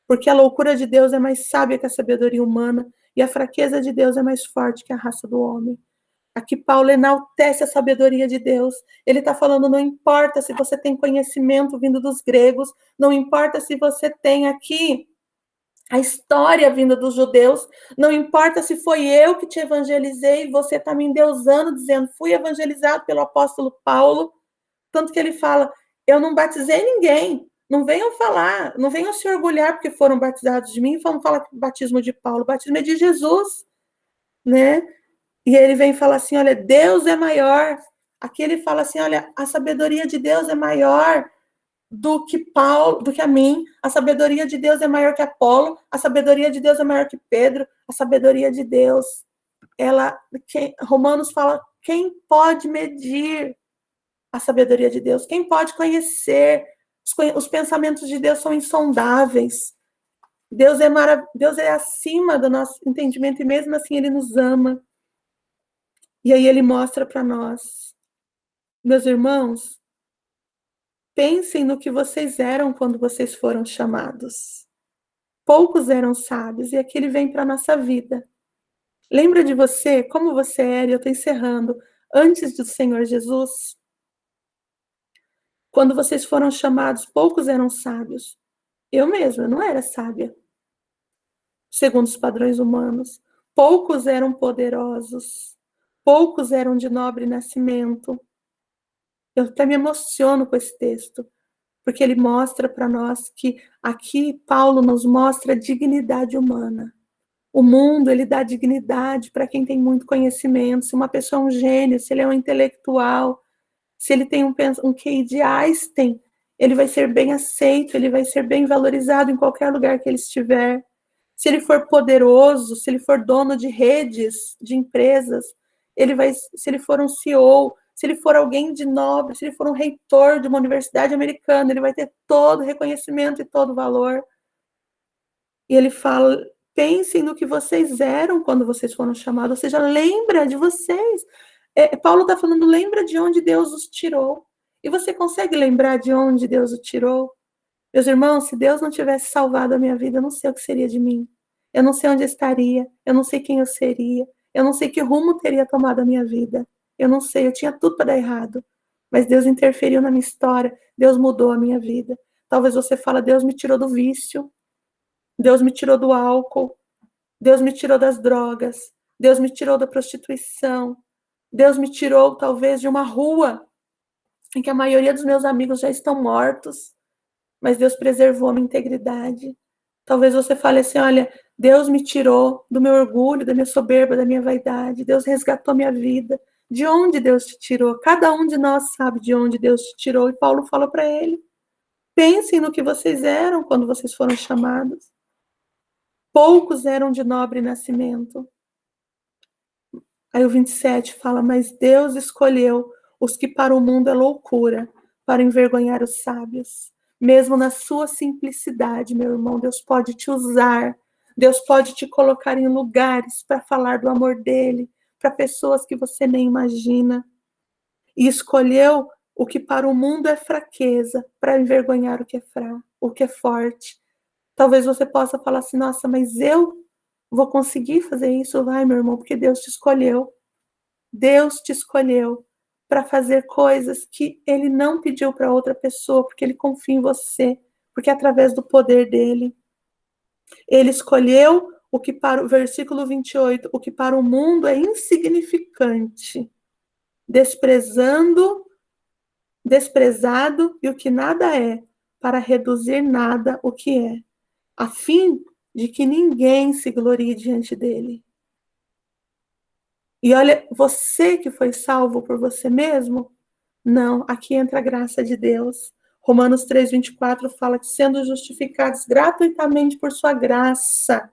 Porque a loucura de Deus é mais sábia que a sabedoria humana, e a fraqueza de Deus é mais forte que a raça do homem. Aqui Paulo enaltece a sabedoria de Deus. Ele está falando, não importa se você tem conhecimento vindo dos gregos, não importa se você tem aqui a história vinda dos judeus, não importa se foi eu que te evangelizei, você está me endeusando, dizendo, fui evangelizado pelo apóstolo Paulo, tanto que ele fala, eu não batizei ninguém, não venham falar, não venham se orgulhar porque foram batizados de mim, vamos falar que o batismo de Paulo, o batismo é de Jesus, né? E ele vem falar assim, olha, Deus é maior. Aqui ele fala assim, olha, a sabedoria de Deus é maior do que Paulo, do que a mim. A sabedoria de Deus é maior que Apolo. A sabedoria de Deus é maior que Pedro. A sabedoria de Deus, Romanos fala, quem pode medir a sabedoria de Deus? Quem pode conhecer? Os pensamentos de Deus são insondáveis. Deus é acima do nosso entendimento e mesmo assim ele nos ama. E aí ele mostra para nós, meus irmãos, pensem no que vocês eram quando vocês foram chamados. Poucos eram sábios, e aqui ele vem para a nossa vida. Lembra de você, como você era, e eu estou encerrando, antes do Senhor Jesus? Quando vocês foram chamados, poucos eram sábios. Eu mesma não era sábia, segundo os padrões humanos. Poucos eram poderosos. poucos eram de nobre nascimento. Eu até me emociono com esse texto, porque ele mostra para nós que aqui Paulo nos mostra a dignidade humana. O mundo, ele dá dignidade para quem tem muito conhecimento. Se uma pessoa é um gênio, se ele é um intelectual, se ele tem um QI de Einstein, ele vai ser bem aceito, ele vai ser bem valorizado em qualquer lugar que ele estiver. Se ele for poderoso, se ele for dono de redes, de empresas, se ele for um CEO, se ele for alguém de nobre, se ele for um reitor de uma universidade americana, ele vai ter todo o reconhecimento e todo o valor. E ele fala, pensem no que vocês eram quando vocês foram chamados, ou seja, lembra de vocês. Paulo está falando, lembra de onde Deus os tirou. E você consegue lembrar de onde Deus os tirou? Meus irmãos, se Deus não tivesse salvado a minha vida, eu não sei o que seria de mim. Eu não sei onde eu estaria, eu não sei quem eu seria, eu não sei que rumo teria tomado a minha vida. Eu não sei, eu tinha tudo para dar errado. Mas Deus interferiu na minha história, Deus mudou a minha vida. Talvez você fale, Deus me tirou do vício, Deus me tirou do álcool, Deus me tirou das drogas, Deus me tirou da prostituição, Deus me tirou, talvez, de uma rua em que a maioria dos meus amigos já estão mortos, mas Deus preservou a minha integridade. Talvez você fale assim, olha, Deus me tirou do meu orgulho, da minha soberba, da minha vaidade, Deus resgatou minha vida. De onde Deus te tirou? Cada um de nós sabe de onde Deus te tirou, e Paulo fala para ele, pensem no que vocês eram quando vocês foram chamados. Poucos eram de nobre nascimento. Aí o 27 fala, mas Deus escolheu os que para o mundo é loucura, para envergonhar os sábios. Mesmo na sua simplicidade, meu irmão, Deus pode te usar, Deus pode te colocar em lugares para falar do amor dele, para pessoas que você nem imagina. E escolheu o que para o mundo é fraqueza, para envergonhar o que é fraco, o que é forte. Talvez você possa falar assim, nossa, mas eu vou conseguir fazer isso? Vai, meu irmão, porque Deus te escolheu. Deus te escolheu para fazer coisas que ele não pediu para outra pessoa, porque ele confia em você, porque é através do poder dele. Ele escolheu o que para o versículo 28, o que para o mundo é insignificante, desprezado e o que nada é, para reduzir nada o que é, a fim de que ninguém se glorie diante dele. E olha, você que foi salvo por você mesmo? Não, aqui entra a graça de Deus. Romanos 3:24 fala que sendo justificados gratuitamente por sua graça,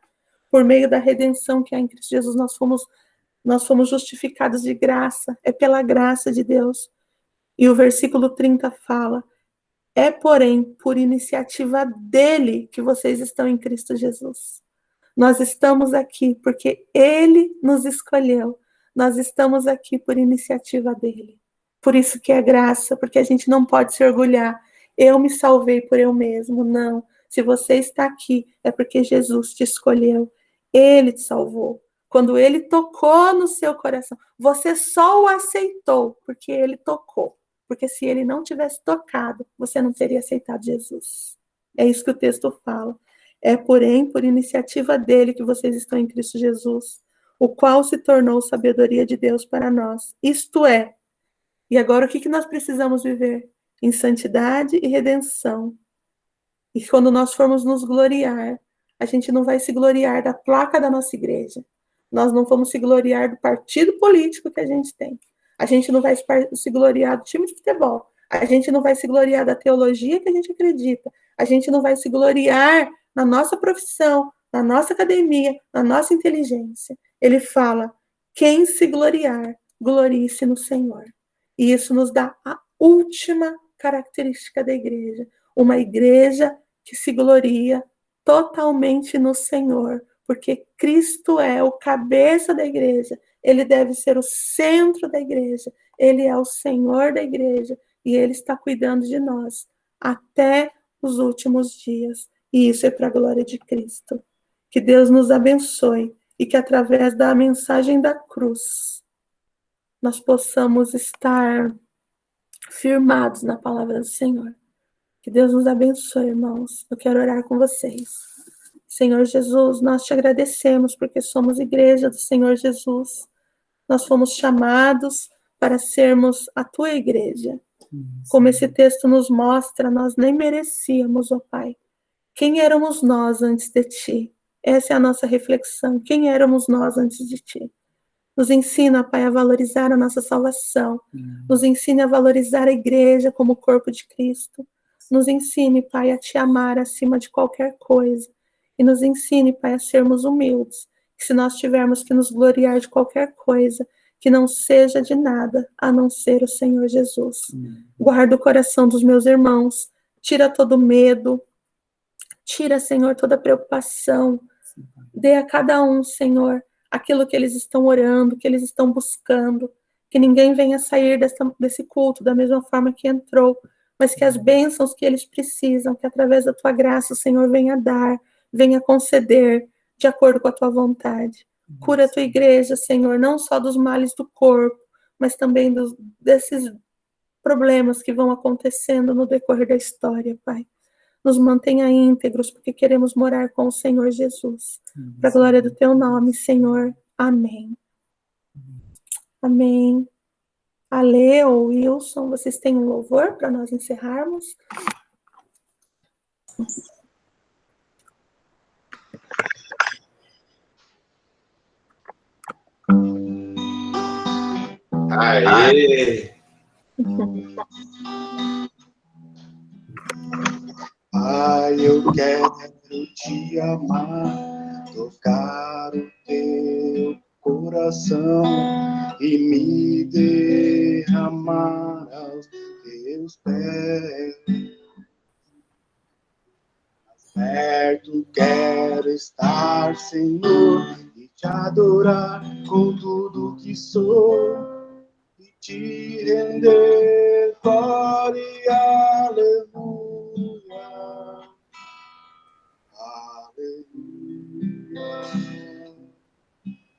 por meio da redenção que há em Cristo Jesus, nós fomos justificados de graça, é pela graça de Deus. E o versículo 30 fala, porém, por iniciativa dele que vocês estão em Cristo Jesus. Nós estamos aqui porque ele nos escolheu. Nós estamos aqui por iniciativa dele. Por isso que é graça, porque a gente não pode se orgulhar. Eu me salvei por eu mesmo. Não. Se você está aqui, é porque Jesus te escolheu. Ele te salvou. Quando ele tocou no seu coração, você só o aceitou porque ele tocou. Porque se ele não tivesse tocado, você não teria aceitado Jesus. É isso que o texto fala. Porém, por iniciativa dele que vocês estão em Cristo Jesus, o qual se tornou sabedoria de Deus para nós. Isto é, e agora o que nós precisamos viver? Em santidade e redenção. E quando nós formos nos gloriar, a gente não vai se gloriar da placa da nossa igreja. Nós não vamos se gloriar do partido político que a gente tem. A gente não vai se gloriar do time de futebol. A gente não vai se gloriar da teologia que a gente acredita. A gente não vai se gloriar na nossa profissão, na nossa academia, na nossa inteligência. Ele fala, quem se gloriar, glorie-se no Senhor. E isso nos dá a última característica da igreja. Uma igreja que se gloria totalmente no Senhor, porque Cristo é o cabeça da igreja. Ele deve ser o centro da igreja. Ele é o Senhor da igreja e ele está cuidando de nós até os últimos dias. E isso é para a glória de Cristo. Que Deus nos abençoe e que através da mensagem da cruz nós possamos estar firmados na palavra do Senhor. Que Deus nos abençoe, irmãos. Eu quero orar com vocês. Senhor Jesus, nós te agradecemos porque somos igreja do Senhor Jesus. nós fomos chamados para sermos a tua igreja. Como esse texto nos mostra, nós nem merecíamos, ó Pai. Quem éramos nós antes de ti? Essa é a nossa reflexão. Quem éramos nós antes de ti? Nos ensina, Pai, a valorizar a nossa salvação. Nos ensine a valorizar a igreja como o corpo de Cristo. Nos ensine, Pai, a te amar acima de qualquer coisa. E nos ensine, Pai, a sermos humildes. Que se nós tivermos que nos gloriar de qualquer coisa, que não seja de nada, a não ser o Senhor Jesus. Guarda o coração dos meus irmãos. Tira todo medo. Tira, Senhor, toda preocupação. Dê a cada um, Senhor, aquilo que eles estão orando, que eles estão buscando, que ninguém venha sair desse culto da mesma forma que entrou, mas que as bênçãos que eles precisam, que através da tua graça o Senhor venha dar, venha conceder, de acordo com a tua vontade. Cura a tua igreja, Senhor, não só dos males do corpo, mas também desses problemas que vão acontecendo no decorrer da história, Pai. Nos mantenha íntegros, porque queremos morar com o Senhor Jesus. Para a glória do teu nome, Senhor. Amém. Amém. Ale ou Wilson, vocês têm um louvor para nós encerrarmos? Aê! Pai, eu quero te amar, tocar o teu coração e me derramar aos teus pés. Perto quero estar, Senhor, e te adorar com tudo que sou e te render glória e aleluia.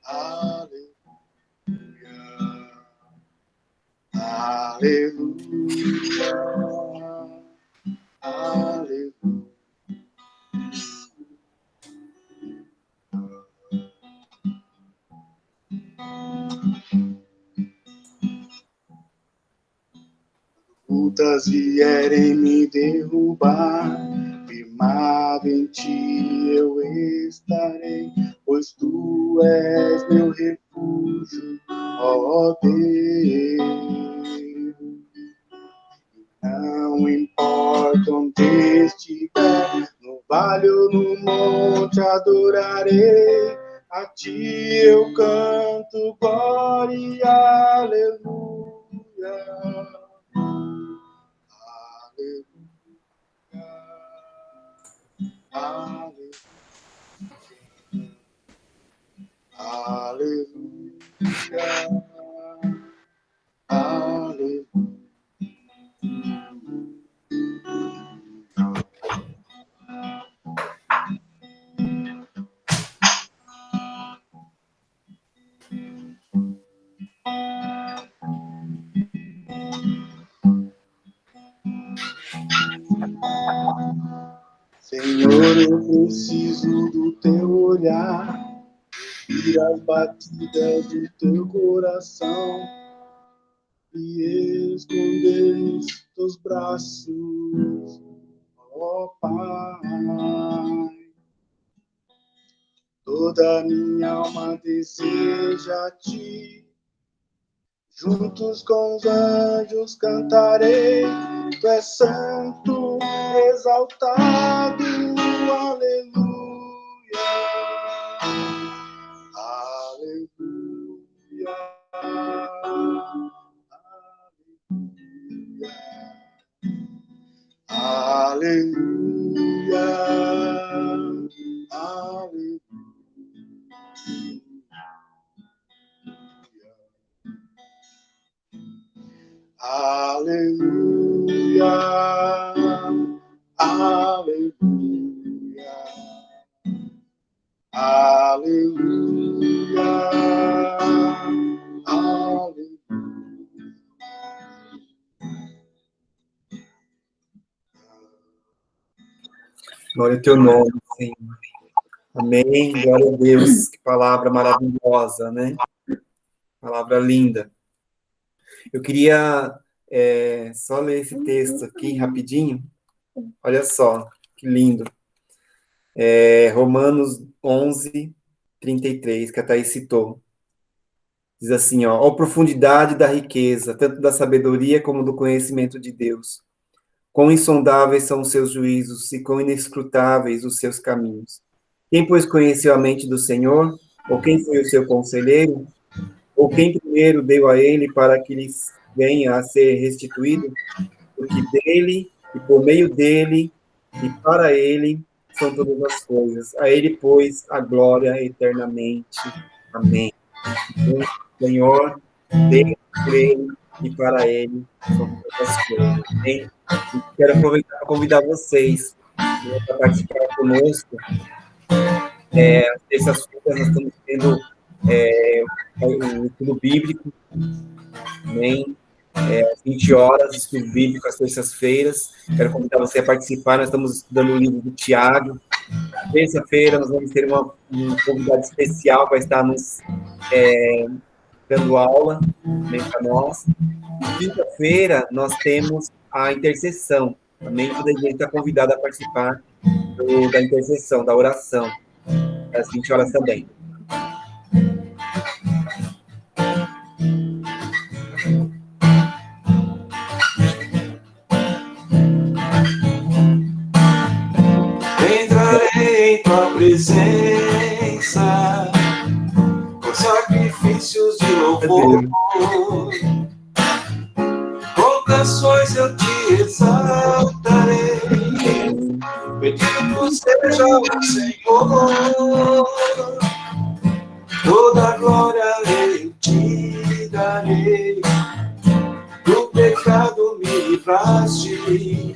Aleluia, aleluia, aleluia. Lutas vierem me derrubar, firmado em ti eu estarei, pois tu és meu refúgio, ó Deus. Não importa onde estiver, no vale ou no monte adorarei, a ti eu canto glória e aleluia. Aleluia, aleluia, aleluia. Senhor, eu preciso do teu olhar, ouvir as batidas do teu coração e esconder nos teus braços, ó Pai. Toda minha alma deseja ti, juntos com os anjos cantarei, tu és santo, exaltado, aleluia, aleluia, aleluia, aleluia, aleluia. Aleluia, aleluia, aleluia, aleluia. Glória ao teu nome, Senhor. Amém. Glória a Deus. Que palavra maravilhosa, né? Palavra linda. Eu queria só ler esse texto aqui rapidinho. Olha só, que lindo. Romanos 11, 33, que a Thaís citou. Diz assim, ó profundidade da riqueza, tanto da sabedoria como do conhecimento de Deus. Quão insondáveis são os seus juízos e quão inescrutáveis os seus caminhos. Quem, pois, conheceu a mente do Senhor? Ou quem foi o seu conselheiro? Ou quem primeiro deu a ele para que lhes venha a ser restituído? Porque dele, e por meio dele, e para ele, são todas as coisas. A ele, pois, a glória eternamente. Amém. Então, Senhor, dele, por ele, e para ele, são todas as coisas. Amém? E quero aproveitar para convidar vocês para participar conosco. Terças-feiras nós estamos tendo o estudo bíblico, amém? Às 20 horas, estudo bíblico às terças-feiras. Quero convidar você a participar. Nós estamos estudando o livro do Tiago. Terça-feira nós vamos ter um convidado especial que vai estar nos dando aula para nós. E quinta-feira nós temos a intercessão. Amém? Toda a igreja está convidada a participar da intercessão, da oração, às 20 horas também. Entrarei em tua presença com sacrifícios de louvor, com canções eu te exaltarei, bendito seja o Senhor, toda glória eu te darei, do pecado me livraste,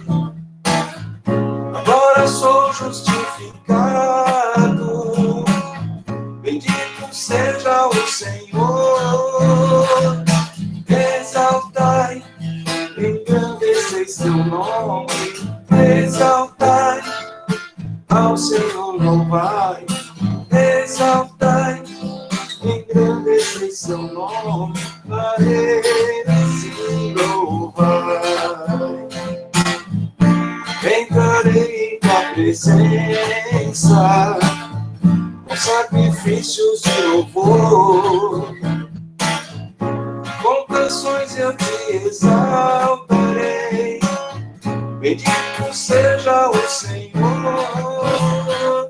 agora sou justificado, bendito seja o Senhor, exaltai, engrandecei seu nome, exaltai, ao Senhor louvai, exaltai, engrandecei seu nome, a ele se louvai. Entrarei em tua presença com sacrifícios de louvor, com canções eu te exaltarei, bendito seja o Senhor,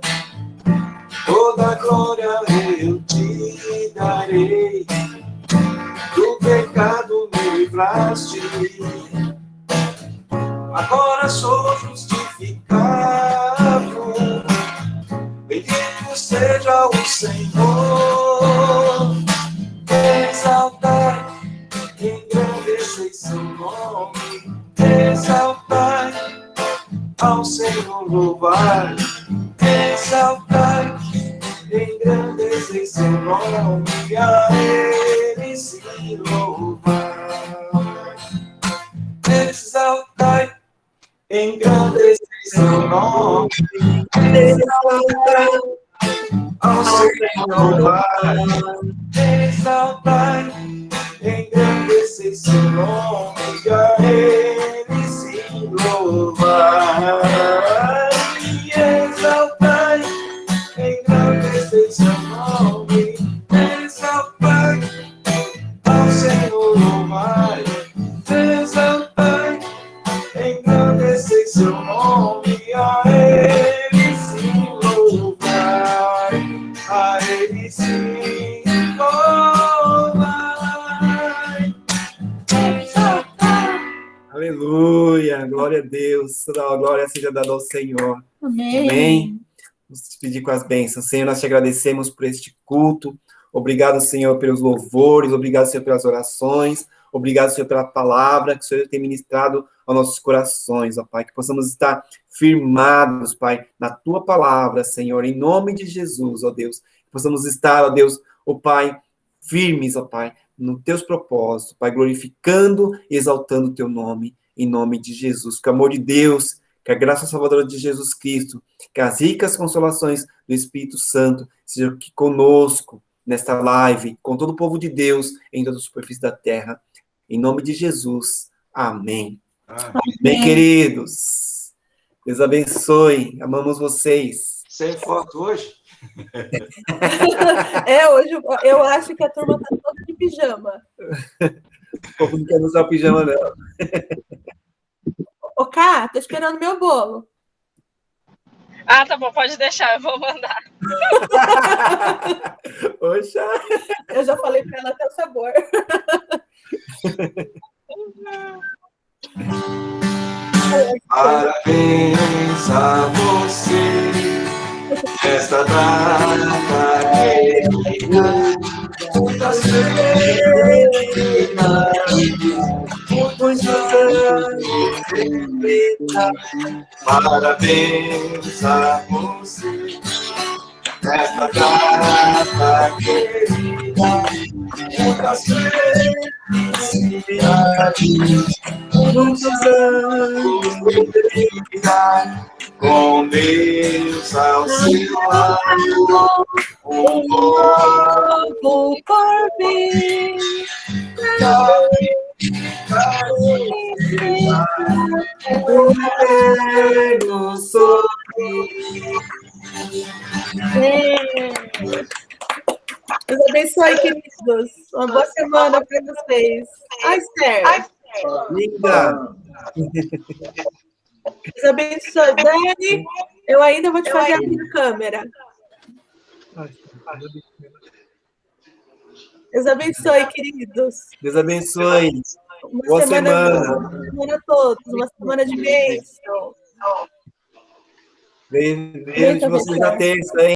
toda glória eu te darei, do pecado me livraste, agora sou justificado, bendito seja o Senhor, exaltai, engrandecei seu nome, exaltai, ao Senhor louvai, exaltai, engrandecei seu nome, a ele se louvai, exaltai, engrandecei seu nome, exaltai, ao Senhor louvai, exaltai, engrandecei seu nome, a ele se louvai, exaltai, engrandecei seu nome, exaltai, ao Senhor louvai, exaltai, engrandecei seu nome, a ele se louvai, a ele se louvai, exaltai. Aleluia, glória a Deus, toda a glória seja dada ao Senhor. Amém. Amém. Vamos despedir com as bênçãos. Senhor, nós te agradecemos por este culto. Obrigado, Senhor, pelos louvores. Obrigado, Senhor, pelas orações. Obrigado, Senhor, pela palavra que o Senhor tem ministrado aos nossos corações, ó Pai. Que possamos estar firmados, Pai, na Tua palavra, Senhor, em nome de Jesus, ó Deus. Que possamos estar, ó Deus, ó Pai, firmes, ó Pai, nos Teus propósitos, Pai, glorificando e exaltando o Teu nome, em nome de Jesus. Que o amor de Deus, que a graça salvadora de Jesus Cristo, que as ricas consolações do Espírito Santo sejam aqui conosco, nesta live, com todo o povo de Deus em toda a superfície da terra. Em nome de Jesus. Amém. Bem, queridos, Deus abençoe. Amamos vocês. Sem foto hoje? Hoje eu acho que a turma tá toda de pijama. O povo não quer usar o pijama, não. Ô, Cá, tô esperando meu bolo. Ah, tá bom, pode deixar, eu vou mandar. Poxa. Eu já falei pra ela até o sabor. Parabéns a você, esta data querida, muitas felicidades. Parabéns a você, esta data querida, muitas felicidades. Muitos anos de vida, com Deus ao seu lado, um Novo porvir. O eterno sorriso. Deus abençoe, queridos. Uma boa semana para vocês. Ai, Esther. Linda. Deus abençoe. Dani, eu ainda vou te fazer a minha câmera. Deus abençoe, queridos. Deus abençoe. Uma Boa semana. semana a todos. Uma semana de bênção. Vejo vocês na terça, hein?